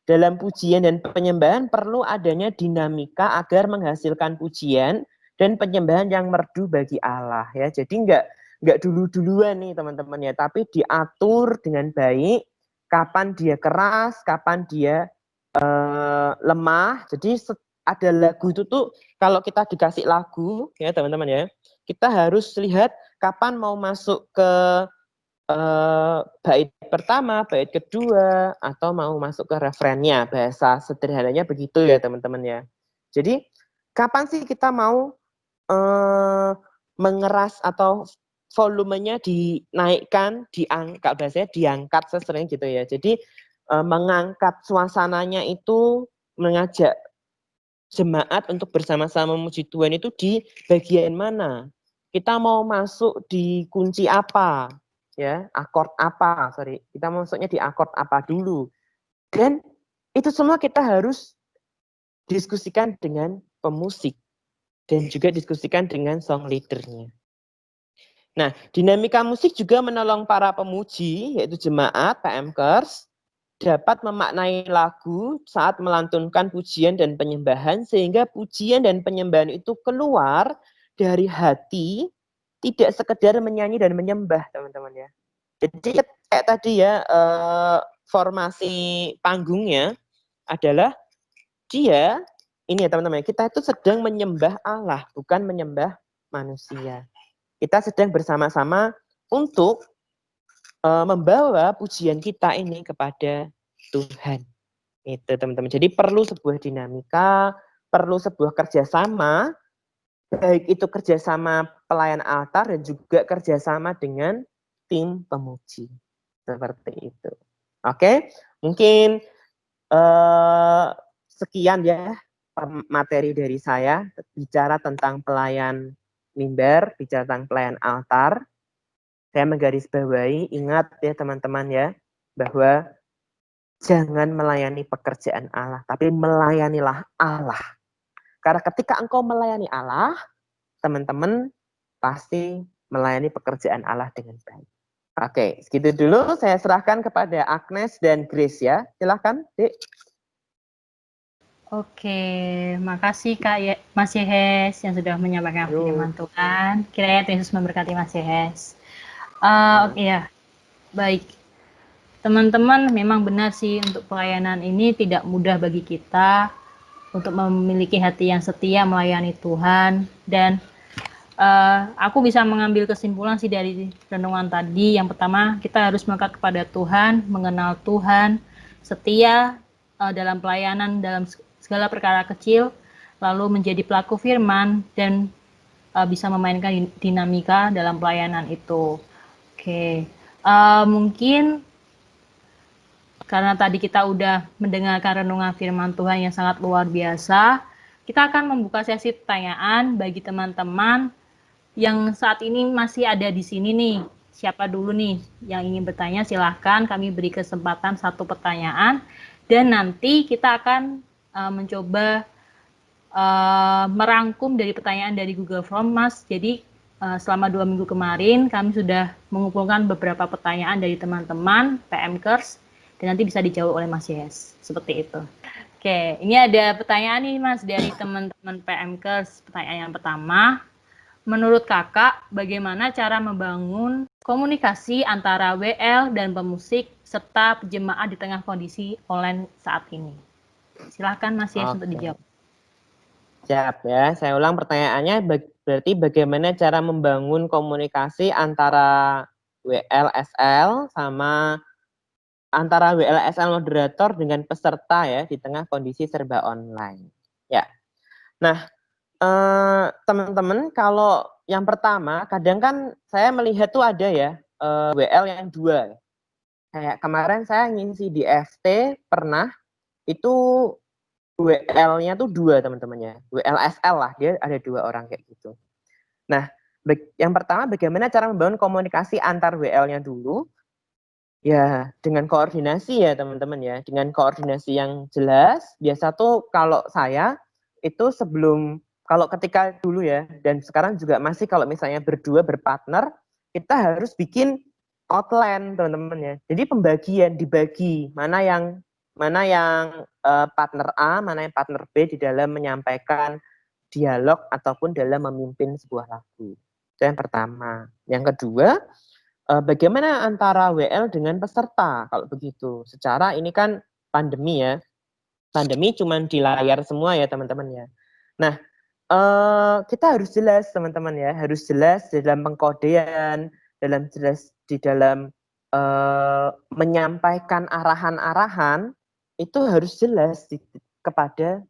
[SPEAKER 3] Dalam pujian dan penyembahan perlu adanya dinamika agar menghasilkan pujian dan penyembahan yang merdu bagi Allah ya. Jadi nggak dulu-duluan nih teman-teman ya, tapi diatur dengan baik, kapan dia keras, kapan dia lemah. Jadi ada lagu itu tuh, kalau kita dikasih lagu ya teman-teman ya, kita harus lihat kapan mau masuk ke bait pertama, bait kedua, atau mau masuk ke refrennya. Bahasa sederhananya begitu ya teman-teman ya. Jadi kapan sih kita mau mengeras atau volumenya dinaikkan, diangkat, bahasanya diangkat sesering gitu ya. Jadi mengangkat suasananya itu, mengajak jemaat untuk bersama-sama memuji Tuhan itu di bagian mana? Kita mau masuk di kunci apa? Ya, akord apa? Sorry, kita masuknya di akord apa dulu? Dan itu semua kita harus diskusikan dengan pemusik dan juga diskusikan dengan song leadernya. Nah, dinamika musik juga menolong para pemuji, yaitu jemaat, PMKers, dapat memaknai lagu saat melantunkan pujian dan penyembahan, sehingga pujian dan penyembahan itu keluar dari hati, tidak sekedar menyanyi dan menyembah, teman-teman ya. Jadi kayak tadi ya, formasi panggungnya adalah dia, ini ya teman-teman, kita itu sedang menyembah Allah, bukan menyembah manusia. Kita sedang bersama-sama untuk membawa pujian kita ini kepada Tuhan. Itu teman-teman. Jadi perlu sebuah dinamika, perlu sebuah kerjasama, baik itu kerjasama pelayan altar dan juga kerjasama dengan tim pemuji. Seperti itu. Oke, mungkin sekian ya materi dari saya, bicara tentang pelayan mimbar, bicara tentang pelayan altar. Saya menggarisbawahi, ingat ya teman-teman ya, bahwa jangan melayani pekerjaan Allah, tapi melayanilah Allah. Karena ketika engkau melayani Allah, teman-teman pasti melayani pekerjaan Allah dengan baik. Oke, segitu dulu. Saya serahkan kepada Agnes dan Grace ya. Silahkan, Dek.
[SPEAKER 1] Oke, makasih Kak Mas Yehes yang sudah menyampaikan firman Tuhan. Kiranya Yesus memberkati Mas Yehes. Oke ya, baik. Teman-teman, memang benar sih untuk pelayanan ini tidak mudah bagi kita untuk memiliki hati yang setia melayani Tuhan. Dan aku bisa mengambil kesimpulan sih dari renungan tadi. Yang pertama, kita harus melekat kepada Tuhan, mengenal Tuhan, setia dalam pelayanan, dalam segala perkara kecil, lalu menjadi pelaku firman, dan bisa memainkan dinamika dalam pelayanan itu. Oke, mungkin karena tadi kita udah mendengarkan renungan firman Tuhan yang sangat luar biasa, kita akan membuka sesi pertanyaan bagi teman-teman yang saat ini masih ada di sini nih. Siapa dulu nih yang ingin bertanya, silahkan kami beri kesempatan satu pertanyaan, dan nanti kita akan mencoba merangkum dari pertanyaan dari Google Form, Mas. Jadi selama 2 minggu kemarin kami sudah mengumpulkan beberapa pertanyaan dari teman-teman PMKers dan nanti bisa dijawab oleh Mas Yes. Seperti itu. Oke, ini ada pertanyaan nih Mas dari teman-teman PMKers. Pertanyaan yang pertama, menurut Kakak bagaimana cara membangun komunikasi antara WL dan pemusik serta jemaat di tengah kondisi online saat ini? Silahkan Mas Yes untuk dijawab.
[SPEAKER 3] Siap ya, saya ulang pertanyaannya, berarti bagaimana cara membangun komunikasi antara WLSL sama antara WLSL moderator dengan peserta ya di tengah kondisi serba online. Ya, nah teman-teman, kalau yang pertama kadang kan saya melihat tuh ada ya WL yang dua. Kayak kemarin saya ngisi di FT pernah itu WL-nya tuh dua teman-temannya, WLSL lah, dia ada 2 orang kayak gitu. Nah, yang pertama bagaimana cara membangun komunikasi antar WL-nya dulu? Ya, dengan koordinasi ya teman-teman ya, dengan koordinasi yang jelas. Biasa tuh kalau saya itu kalau ketika dulu ya, dan sekarang juga masih kalau misalnya berdua berpartner, kita harus bikin outline teman-teman ya. Jadi pembagian dibagi mana yang partner A, mana yang partner B di dalam menyampaikan dialog ataupun dalam memimpin sebuah lagu. Itu yang pertama. Yang kedua, bagaimana antara WL dengan peserta kalau begitu? Secara ini kan pandemi ya. Pandemi cuma di layar semua ya teman-teman ya. Nah, kita harus jelas teman-teman ya, harus jelas dalam pengkodean, jelas di dalam menyampaikan arahan-arahan itu harus jelas kepada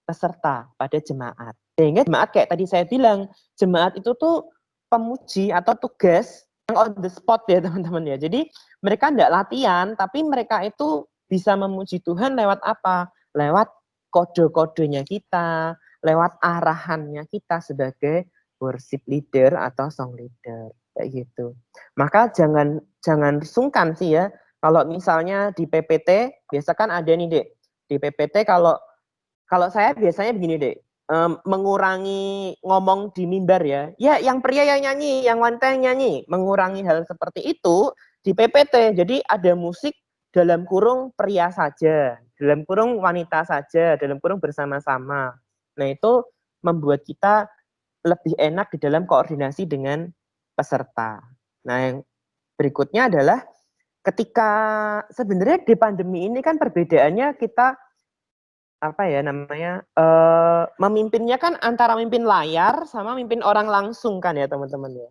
[SPEAKER 3] peserta, pada jemaat. Sehingga jemaat kayak tadi saya bilang, jemaat itu tuh pemuji atau tugas yang on the spot ya teman-teman ya. Jadi mereka tidak latihan, tapi mereka itu bisa memuji Tuhan lewat apa? Lewat kode-kodenya kita, lewat arahannya kita sebagai worship leader atau song leader kayak gitu. Maka jangan sungkan sih ya. Kalau misalnya di PPT biasa kan ada nih Dek. Di PPT kalau saya biasanya begini Dek, mengurangi ngomong di mimbar ya. Ya, yang pria yang nyanyi, yang wanita yang nyanyi. Mengurangi hal seperti itu di PPT. Jadi ada musik dalam kurung pria saja, dalam kurung wanita saja, dalam kurung bersama-sama. Nah, itu membuat kita lebih enak di dalam koordinasi dengan peserta. Nah, yang berikutnya adalah ketika sebenarnya di pandemi ini kan perbedaannya kita apa ya namanya memimpinnya kan antara mimpin layar sama mimpin orang langsung kan ya teman-teman ya.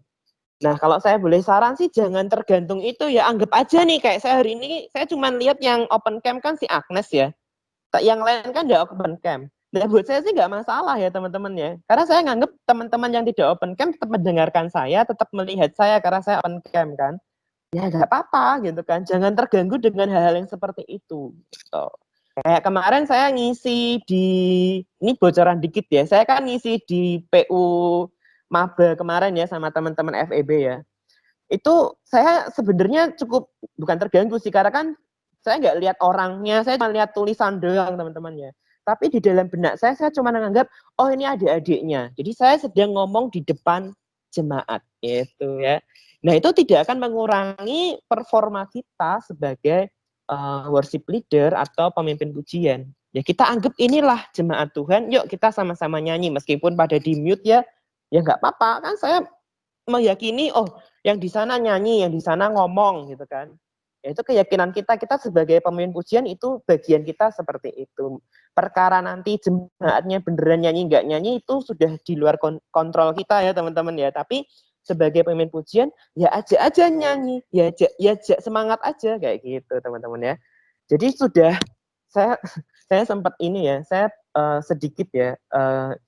[SPEAKER 3] Nah kalau saya boleh saran sih jangan tergantung itu ya, anggap aja nih kayak saya hari ini saya cuma lihat yang open cam kan si Agnes ya, yang lain kan nggak open cam. Nah buat saya sih nggak masalah ya teman-teman ya, karena saya nganggap teman-teman yang tidak open cam tetap mendengarkan saya, tetap melihat saya karena saya open cam kan. Ya nggak apa-apa gitu kan, jangan terganggu dengan hal-hal yang seperti itu. Gitu. Kayak kemarin saya ngisi di, ini bocoran dikit ya, saya kan ngisi di PU Maba kemarin ya sama teman-teman FEB ya. Itu saya sebenarnya cukup bukan terganggu sih, karena kan saya nggak lihat orangnya, saya cuma lihat tulisan doang teman-teman ya. Tapi di dalam benak saya cuma menganggap, oh ini adik-adiknya. Jadi saya sedang ngomong di depan jemaat gitu ya. Nah itu tidak akan mengurangi performa kita sebagai worship leader atau pemimpin pujian. Ya kita anggap inilah jemaat Tuhan, yuk kita sama-sama nyanyi meskipun pada di mute ya, ya nggak apa-apa kan saya meyakini oh yang di sana nyanyi, yang di sana ngomong gitu kan. Ya itu keyakinan kita sebagai pemimpin pujian itu bagian kita seperti itu. Perkara nanti jemaatnya beneran nyanyi nggak nyanyi itu sudah di luar kontrol kita ya teman-teman ya. Tapi sebagai pemimpin pujian ya ajak aja nyanyi, ya ajak semangat aja kayak gitu teman-teman ya. Jadi sudah saya sempat ini ya, saya sedikit ya.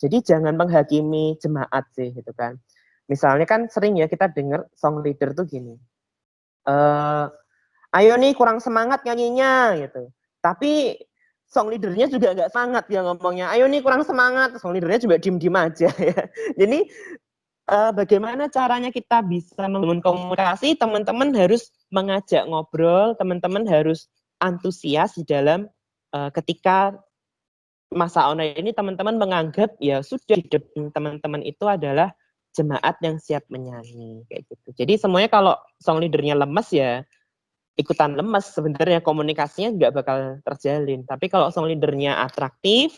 [SPEAKER 3] Jadi jangan menghakimi jemaat sih gitu kan. Misalnya kan sering ya kita dengar song leader tuh gini. Ayo nih kurang semangat nyanyinya gitu. Tapi song leadernya juga nggak semangat ya ngomongnya. Ayo nih kurang semangat, song leadernya juga diem-diem aja ya. Jadi bagaimana caranya kita bisa membangun komunikasi, teman-teman harus mengajak ngobrol, teman-teman harus antusias di dalam ketika masa online ini teman-teman menganggap ya sudah teman-teman itu adalah jemaat yang siap menyanyi kayak gitu. Jadi semuanya kalau song leadernya lemes ya ikutan lemes, sebenarnya komunikasinya nggak bakal terjalin. Tapi kalau song leadernya atraktif,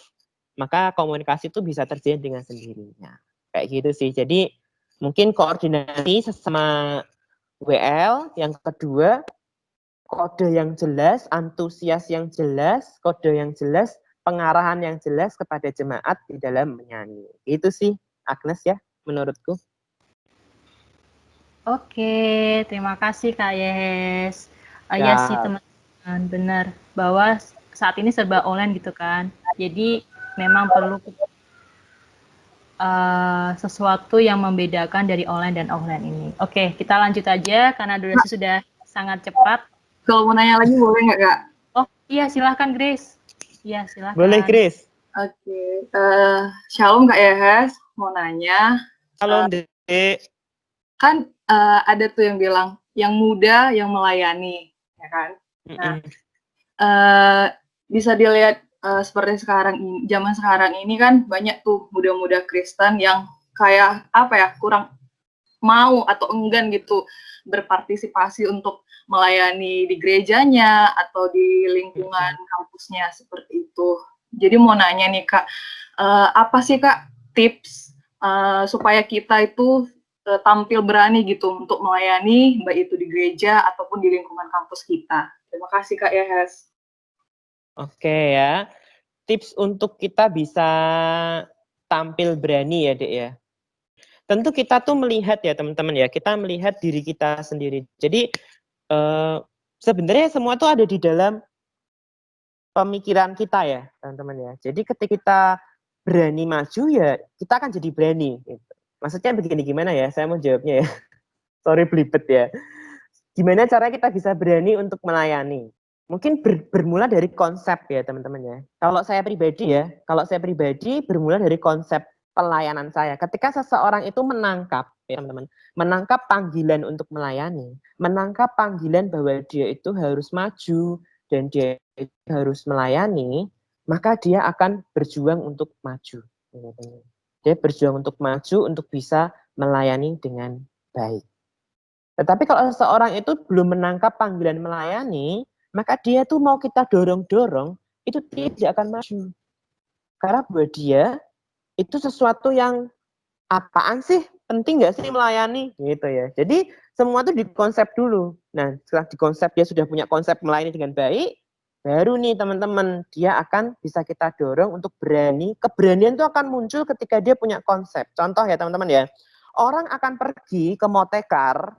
[SPEAKER 3] maka komunikasi itu bisa terjalin dengan sendirinya. Kayak gitu sih. Jadi mungkin koordinasi sesama WL, yang kedua kode yang jelas, antusias yang jelas, kode yang jelas, pengarahan yang jelas kepada jemaat di dalam menyanyi. Itu sih Agnes ya menurutku.
[SPEAKER 1] Oke, terima kasih Kak Yes.
[SPEAKER 3] Ya.
[SPEAKER 1] Ya sih teman-teman, benar bahwa saat ini serba online gitu kan. Jadi memang perlu sesuatu yang membedakan dari online dan offline ini. Oke, kita lanjut aja karena durasi sudah sangat cepat.
[SPEAKER 2] Kalau mau nanya lagi boleh nggak Kak?
[SPEAKER 1] Oh iya silahkan Grace. Iya silahkan.
[SPEAKER 3] Boleh Grace.
[SPEAKER 2] Oke, Shalom Kak Yehes, mau nanya.
[SPEAKER 3] Halo Dek.
[SPEAKER 2] Kan ada tuh yang bilang yang muda yang melayani, ya kan? Nah, bisa dilihat seperti sekarang, zaman sekarang ini kan banyak tuh muda-muda Kristen yang kayak apa ya, kurang mau atau enggan gitu berpartisipasi untuk melayani di gerejanya atau di lingkungan kampusnya seperti itu. Jadi mau nanya nih Kak, apa sih Kak tips supaya kita itu tampil berani gitu untuk melayani, baik itu di gereja ataupun di lingkungan kampus kita. Terima kasih Kak Yahes.
[SPEAKER 3] Oke ya, tips untuk kita bisa tampil berani ya Dek ya. Tentu kita tuh melihat ya teman-teman ya, kita melihat diri kita sendiri. Jadi sebenarnya semua tuh ada di dalam pemikiran kita ya teman-teman ya. Jadi ketika kita berani maju ya kita akan jadi berani. Gitu. Maksudnya begini gimana ya, saya mau jawabnya ya. Sorry belibet ya. Gimana cara kita bisa berani untuk melayani? Mungkin bermula dari konsep ya teman-teman ya. Kalau saya pribadi bermula dari konsep pelayanan saya. Ketika seseorang itu menangkap ya teman-teman, menangkap panggilan untuk melayani, menangkap panggilan bahwa dia itu harus maju dan dia harus melayani, maka dia akan berjuang untuk maju. Dia berjuang untuk maju untuk bisa melayani dengan baik. Tetapi kalau seseorang itu belum menangkap panggilan melayani, maka dia tuh mau kita dorong-dorong, itu tidak akan maju. Karena buat dia, itu sesuatu yang apaan sih? Penting nggak sih melayani? Gitu ya. Jadi semua itu dikonsep dulu. Nah, setelah dikonsep, dia sudah punya konsep melayani dengan baik, baru nih teman-teman, dia akan bisa kita dorong untuk berani. Keberanian itu akan muncul ketika dia punya konsep. Contoh ya teman-teman ya, orang akan pergi ke Motekar,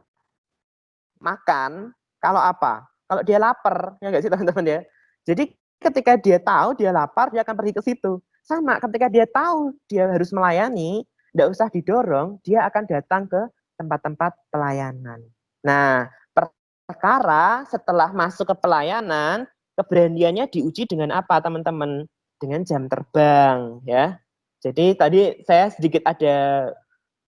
[SPEAKER 3] makan kalau apa? Kalau dia lapar, ya nggak sih teman-teman ya. Jadi ketika dia tahu dia lapar, dia akan pergi ke situ. Sama ketika dia tahu dia harus melayani, nggak usah didorong, dia akan datang ke tempat-tempat pelayanan. Nah, perkara setelah masuk ke pelayanan, keberaniannya diuji dengan apa teman-teman? Dengan jam terbang ya. Jadi tadi saya sedikit ada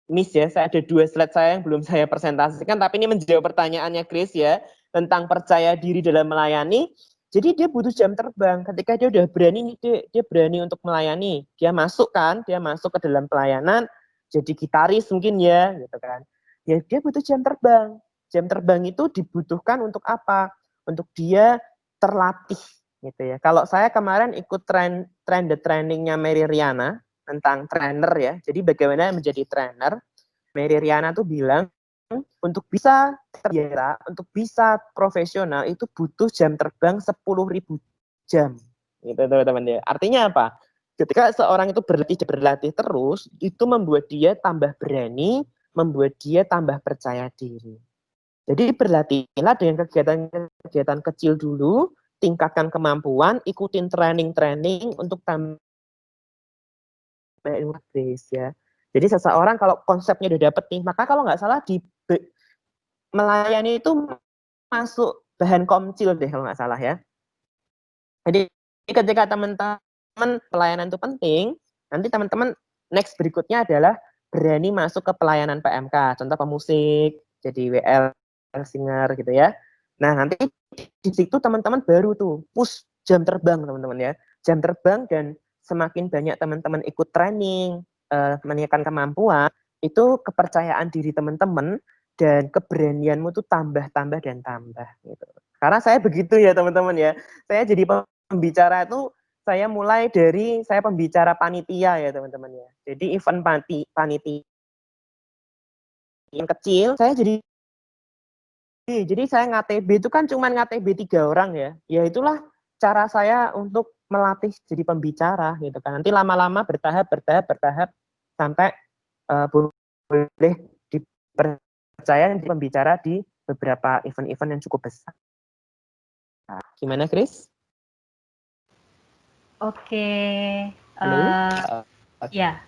[SPEAKER 3] miss ya, saya ada 2 slide saya yang belum saya presentasikan, tapi ini menjawab pertanyaannya Chris ya, tentang percaya diri dalam melayani. Jadi dia butuh jam terbang, ketika dia udah berani, dia berani untuk melayani, dia masuk ke dalam pelayanan, jadi gitaris mungkin ya, gitu kan. Ya dia butuh jam terbang. Jam terbang itu dibutuhkan untuk apa? Untuk dia terlatih, gitu ya. Kalau saya kemarin ikut trainingnya Mary Riana, tentang trainer ya. Jadi bagaimana menjadi trainer. Mary Riana tuh bilang untuk bisa terbiasa, untuk bisa profesional itu butuh jam terbang 10.000 jam. Gitu teman-teman ya. Artinya apa? Ketika seorang itu berlatih terus, itu membuat dia tambah berani, membuat dia tambah percaya diri. Jadi berlatihlah dengan kegiatan-kegiatan kecil dulu, tingkatkan kemampuan, ikutin training-training untuk tambah Grace ya. Jadi seseorang kalau konsepnya udah dapet nih, maka kalau nggak salah di melayani itu masuk bahan komcil deh kalau nggak salah ya. Jadi ketika teman-teman pelayanan itu penting, nanti teman-teman next berikutnya adalah berani masuk ke pelayanan PMK, contoh pemusik, jadi WL singer gitu ya. Nah nanti di situ teman-teman baru tuh push jam terbang teman-teman ya, jam terbang dan semakin banyak teman-teman ikut training, meningkatkan kemampuan, itu kepercayaan diri teman-teman dan keberanianmu tuh tambah dan tambah gitu. Karena saya begitu ya teman-teman ya. Saya jadi pembicara itu saya mulai dari saya pembicara panitia ya teman-teman ya. Jadi event panitia yang kecil saya jadi saya ngatb itu kan cuma ngatb 3 orang ya. Ya itulah cara saya untuk melatih jadi pembicara gitu kan. Nanti lama-lama bertahap sampai boleh dipercaya jadi pembicara di beberapa event-event yang cukup besar. Nah, gimana Chris?
[SPEAKER 1] Oke.
[SPEAKER 3] Halo?
[SPEAKER 1] Ya.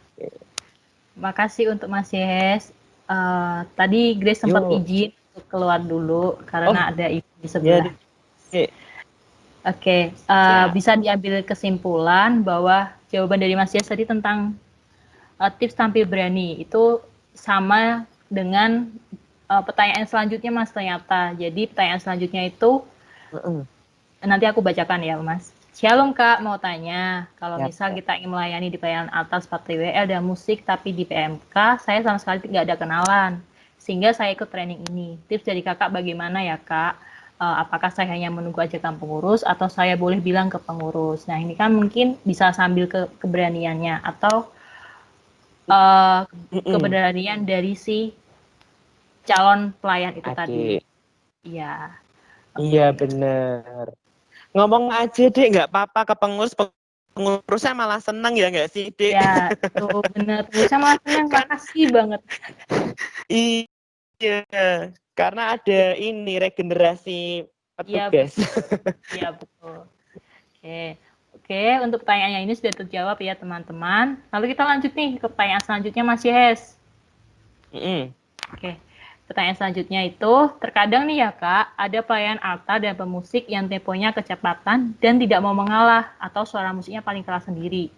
[SPEAKER 1] Makasih untuk Mas Yes. Tadi Grace sempat izin untuk keluar dulu karena ada ibu di sebelah. Oke. Bisa diambil kesimpulan bahwa jawaban dari Mas Yes tadi tentang tips tampil berani itu sama dengan pertanyaan selanjutnya Mas ternyata. Jadi pertanyaan selanjutnya itu nanti aku bacakan ya Mas. Shalom Kak, mau tanya, kalau misal kita ingin melayani di pelayanan atas seperti WL dan musik, tapi di PMK, saya sama sekali tidak ada kenalan, sehingga saya ikut training ini. Tips dari kakak bagaimana ya Kak? Apakah saya hanya menunggu ajakan pengurus, atau saya boleh bilang ke pengurus? Nah ini kan mungkin bisa sambil keberaniannya, atau keberanian dari si calon pelayan itu tadi.
[SPEAKER 3] Adik.
[SPEAKER 1] Iya.
[SPEAKER 3] Iya bener. Ngomong aja deh, nggak apa-apa ke pengurus. Pengurusnya malah seneng ya nggak sih, Dek?
[SPEAKER 1] Ya, tuh bener. Pengurusnya malah senang,
[SPEAKER 3] Kan
[SPEAKER 1] makasih banget.
[SPEAKER 3] iya, karena ada ini regenerasi
[SPEAKER 1] Iya,
[SPEAKER 3] petugas.
[SPEAKER 1] iya betul. Oke. Oke, untuk pertanyaannya ini sudah terjawab ya teman-teman. Lalu kita lanjut nih ke pertanyaan selanjutnya Mas Yes.
[SPEAKER 3] Mm-mm.
[SPEAKER 1] Oke. Pertanyaan selanjutnya itu, terkadang nih ya Kak, ada pelayan alta dan pemusik yang temponya kecepatan dan tidak mau mengalah atau suara musiknya paling keras sendiri.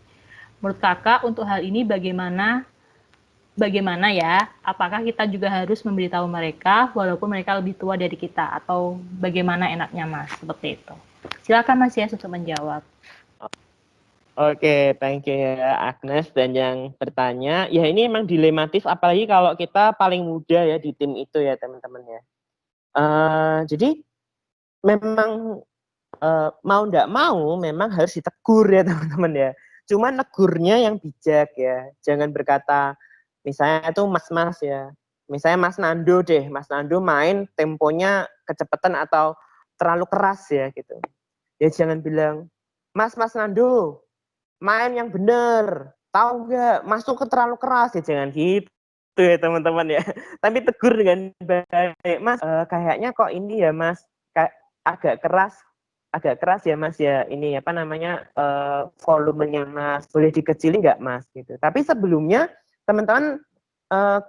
[SPEAKER 1] Menurut Kakak untuk hal ini bagaimana ya? Apakah kita juga harus memberitahu mereka walaupun mereka lebih tua dari kita atau bagaimana enaknya Mas? Seperti itu. Silakan Mas Yes untuk menjawab.
[SPEAKER 3] Oke, thank you ya Agnes dan yang bertanya. Ya ini emang dilematis apalagi kalau kita paling muda ya di tim itu ya teman-teman ya. Jadi memang mau nggak mau memang harus ditegur ya teman-teman ya. Cuma negurnya yang bijak ya. Jangan berkata misalnya itu mas-mas ya. Misalnya Mas Nando deh, Mas Nando main temponya kecepatan atau terlalu keras ya gitu. Ya jangan bilang, Mas Nando, main yang bener, tahu nggak masuk ke terlalu keras ya jangan gitu ya teman-teman ya. Tapi tegur dengan baik, Mas kayaknya kok ini ya Mas kayak agak keras ya Mas ya ini apa namanya volumenya Mas boleh dikecilin nggak Mas gitu. Tapi sebelumnya teman-teman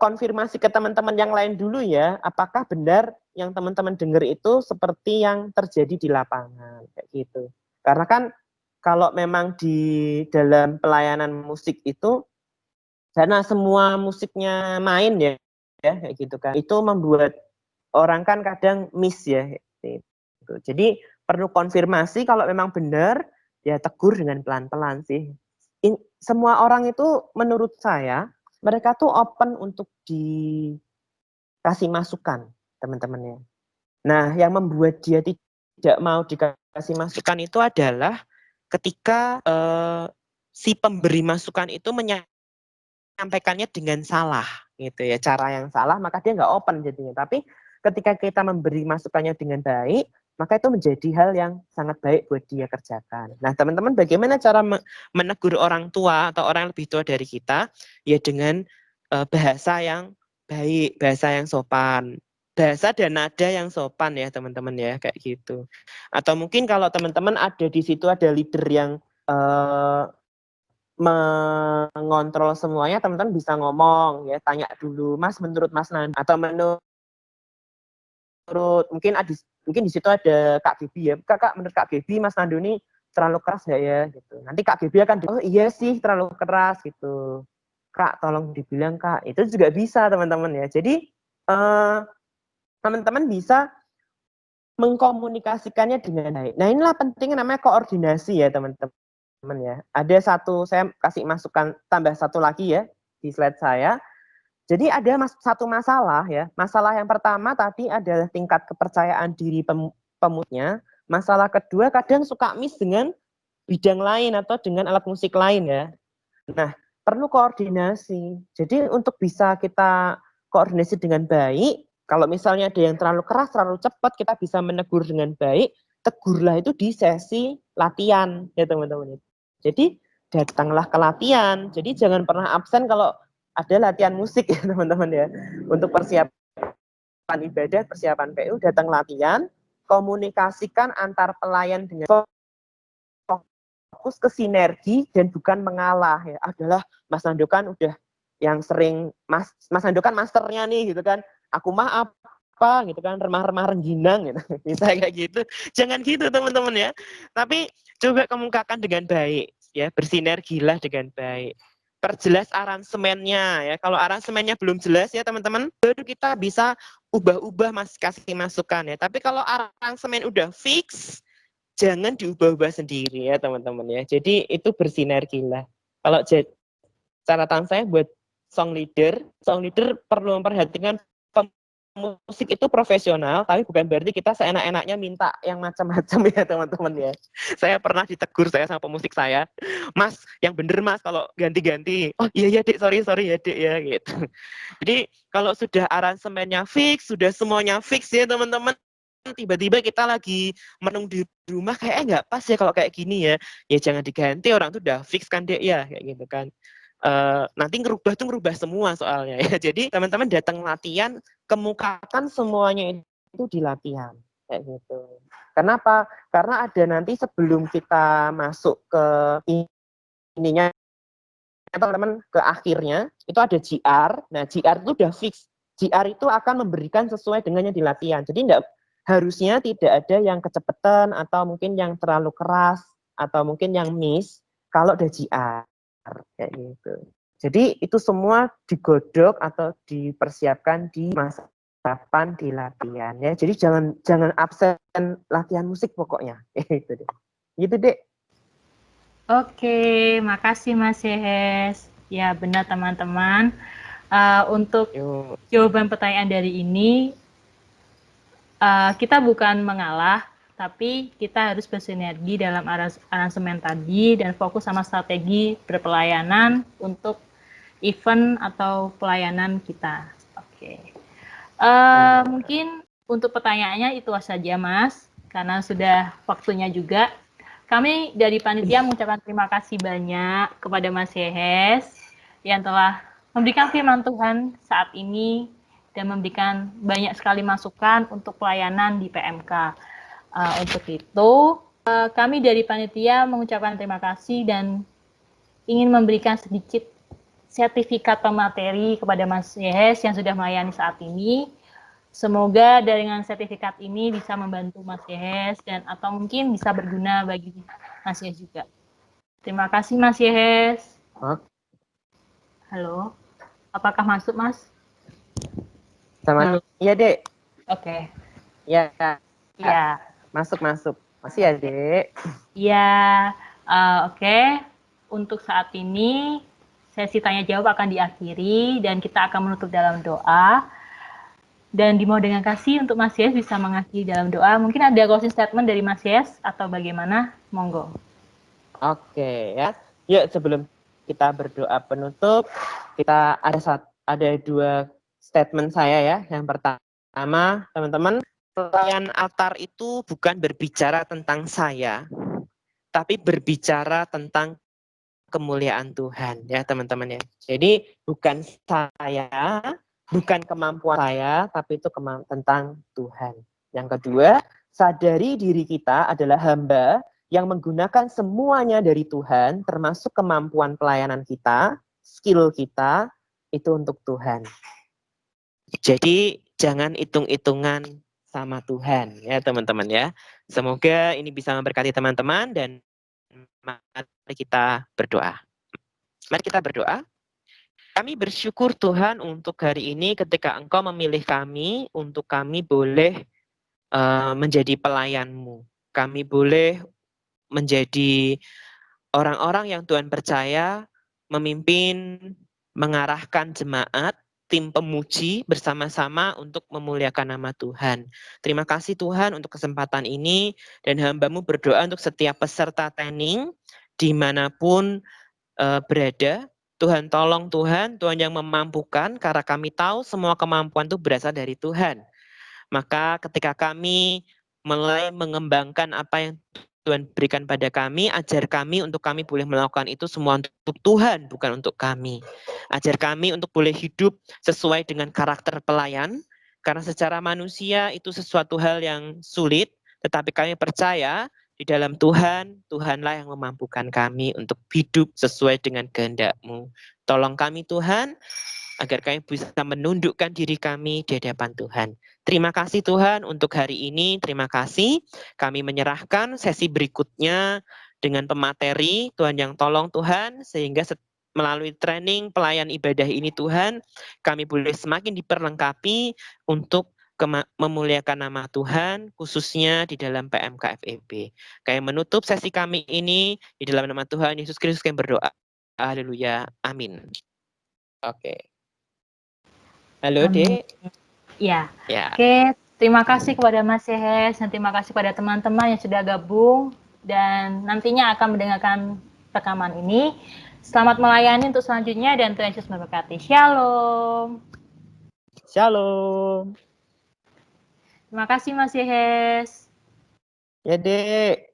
[SPEAKER 3] konfirmasi ke teman-teman yang lain dulu ya, apakah benar yang teman-teman dengar itu seperti yang terjadi di lapangan kayak gitu. Karena kan kalau memang di dalam pelayanan musik itu karena semua musiknya main ya kayak gitu kan. Itu membuat orang kan kadang miss ya gitu. Jadi perlu konfirmasi kalau memang benar ya tegur dengan pelan-pelan sih. Semua orang itu menurut saya mereka tuh open untuk dikasih masukan teman-temannya. Nah, yang membuat dia tidak mau dikasih masukan itu adalah ketika si pemberi masukan itu menyampaikannya dengan salah gitu ya, cara yang salah maka dia nggak open jadinya. Tapi ketika kita memberi masukannya dengan baik, maka itu menjadi hal yang sangat baik buat dia kerjakan. Nah, teman-teman bagaimana cara menegur orang tua atau orang yang lebih tua dari kita? Ya dengan bahasa yang baik, bahasa yang sopan. Bahasa dan nada yang sopan ya teman-teman ya kayak gitu. Atau mungkin kalau teman-teman ada di situ ada leader yang mengontrol semuanya, teman-teman bisa ngomong ya, tanya dulu, Mas menurut Mas Nando atau menurut mungkin di situ ada Kak Gebi ya, Kak menurut Kak Gebi Mas Nando ini terlalu keras nggak ya gitu. Nanti Kak Gebi akan oh iya sih terlalu keras gitu. Kak tolong dibilang Kak, itu juga bisa teman-teman ya. Jadi teman-teman bisa mengkomunikasikannya dengan baik. Nah inilah penting namanya koordinasi ya teman-teman ya. Ada satu, saya kasih masukan tambah satu lagi ya di slide saya. Jadi ada satu masalah ya. Masalah yang pertama tadi adalah tingkat kepercayaan diri pemutnya. Masalah kedua kadang suka miss dengan bidang lain atau dengan alat musik lain ya. Nah, perlu koordinasi. Jadi untuk bisa kita koordinasi dengan baik, kalau misalnya ada yang terlalu keras, terlalu cepat, kita bisa menegur dengan baik, tegurlah itu di sesi latihan ya teman-teman. Jadi datanglah ke latihan. Jadi jangan pernah absen kalau ada latihan musik ya teman-teman ya. Untuk persiapan ibadah, persiapan PU, datang latihan, komunikasikan antar pelayan dengan fokus ke sinergi dan bukan mengalah ya. Adalah Mas Nando kan udah yang sering Mas Nando kan masternya nih gitu kan. Aku mah apa gitu kan, remah-remah rengginang gitu. Bisa kayak gitu. Jangan gitu teman-teman ya. Tapi coba kemukakan dengan baik ya, bersinergilah dengan baik. Perjelas aransemennya ya. Kalau aransemennya belum jelas ya teman-teman, baru kita bisa ubah-ubah kasih masukan ya. Tapi kalau aransemen udah fix, jangan diubah-ubah sendiri ya teman-teman ya. Jadi itu bersinergi lah. Kalau catatan saya buat song leader perlu memperhatikan musik itu profesional, tapi bukan berarti kita seenak-enaknya minta yang macam-macam ya teman-teman ya. Saya pernah ditegur saya sama pemusik saya, Mas, yang bener Mas kalau ganti-ganti. Oh iya ya Dek, sorry ya Dek ya gitu. Jadi kalau sudah aransemennya fix, sudah semuanya fix ya teman-teman, tiba-tiba kita lagi menung di rumah kayaknya nggak pas ya kalau kayak gini ya. Ya jangan diganti, orang tuh udah fix kan Dek ya kayak gitu kan. Nanti ngerubah semua soalnya ya. Jadi teman-teman datang latihan, kemukakan semuanya itu di latihan kayak gitu. Kenapa? Karena ada nanti sebelum kita masuk ke ininya teman-teman ke akhirnya itu ada GR. Nah, GR itu udah fix. GR itu akan memberikan sesuai dengan yang di latihan. Jadi harusnya tidak ada yang kecepatan atau mungkin yang terlalu keras atau mungkin yang miss kalau ada GR kayak gitu. Jadi itu semua digodok atau dipersiapkan di masa depan di latihan ya. Jadi jangan absen latihan musik pokoknya. Gitu deh. Gitu deh.
[SPEAKER 1] Oke, makasih Mas Yehes. Ya benar teman-teman. Untuk jawaban pertanyaan dari ini, kita bukan mengalah, tapi kita harus bersinergi dalam aransemen tadi dan fokus sama strategi berpelayanan untuk event atau pelayanan kita. Oke. Mungkin untuk pertanyaannya itu saja Mas, karena sudah waktunya juga. Kami dari panitia mengucapkan terima kasih banyak kepada Mas Yehes yang telah memberikan firman Tuhan saat ini dan memberikan banyak sekali masukan untuk pelayanan di PMK. Untuk itu, kami dari panitia mengucapkan terima kasih dan ingin memberikan sedikit sertifikat pemateri kepada Mas Yehes yang sudah melayani saat ini. Semoga dengan sertifikat ini bisa membantu Mas Yehes dan atau mungkin bisa berguna bagi Mas Yehes juga. Terima kasih Mas Yehes. Halo, apakah masuk Mas?
[SPEAKER 3] Sama. Iya Dek.
[SPEAKER 1] Oke.
[SPEAKER 3] Ya.
[SPEAKER 1] Iya.
[SPEAKER 3] Masuk. Masih ya Dek.
[SPEAKER 1] Iya. Oke. Untuk saat ini sesi tanya jawab akan diakhiri dan kita akan menutup dalam doa. Dan dimohon dengan kasih untuk Mas Yes bisa mengakhiri dalam doa. Mungkin ada closing statement dari Mas Yes atau bagaimana? Monggo.
[SPEAKER 3] Oke ya. Yuk sebelum kita berdoa penutup, kita ada dua statement saya ya. Yang pertama, teman-teman, pelayan altar itu bukan berbicara tentang saya, tapi berbicara tentang kemuliaan Tuhan ya teman-teman ya. Jadi bukan saya, bukan kemampuan saya, tapi itu tentang Tuhan. Yang kedua, sadari diri kita adalah hamba yang menggunakan semuanya dari Tuhan, termasuk kemampuan pelayanan kita, skill kita, itu untuk Tuhan. Jadi jangan hitung-hitungan sama Tuhan ya teman-teman ya. Semoga ini bisa memberkati teman-teman dan mari kita berdoa. Mari kita berdoa. Kami bersyukur Tuhan untuk hari ini ketika Engkau memilih kami untuk kami boleh menjadi pelayan-Mu. Kami boleh menjadi orang-orang yang Tuhan percaya memimpin, mengarahkan jemaat, tim pemuji bersama-sama untuk memuliakan nama Tuhan. Terima kasih Tuhan untuk kesempatan ini dan hamba-Mu berdoa untuk setiap peserta training dimanapun berada. Tuhan tolong Tuhan yang memampukan karena kami tahu semua kemampuan itu berasal dari Tuhan. Maka ketika kami mulai mengembangkan apa yang Tuhan berikan pada kami, ajar kami untuk kami boleh melakukan itu semua untuk Tuhan, bukan untuk kami. Ajar kami untuk boleh hidup sesuai dengan karakter pelayan, karena secara manusia itu sesuatu hal yang sulit, tetapi kami percaya di dalam Tuhan, Tuhanlah yang memampukan kami untuk hidup sesuai dengan kehendak-Mu. Tolong kami Tuhan, agar kami bisa menundukkan diri kami di hadapan Tuhan. Terima kasih Tuhan untuk hari ini, terima kasih. Kami menyerahkan sesi berikutnya dengan pemateri, Tuhan yang tolong Tuhan, sehingga melalui training pelayan ibadah ini Tuhan, kami boleh semakin diperlengkapi untuk memuliakan nama Tuhan, khususnya di dalam PMK FEB. Kami menutup sesi kami ini di dalam nama Tuhan Yesus Kristus kami berdoa. Haleluya. Amin. Oke. Halo, Dek.
[SPEAKER 1] Ya.
[SPEAKER 3] Ya.
[SPEAKER 1] Oke, terima kasih kepada Mas Yehes dan terima kasih kepada teman-teman yang sudah gabung dan nantinya akan mendengarkan rekaman ini. Selamat melayani untuk selanjutnya dan Tuhan Yesus memberkati. Shalom.
[SPEAKER 3] Shalom.
[SPEAKER 1] Terima kasih Mas Yehes.
[SPEAKER 3] Ya, Dek.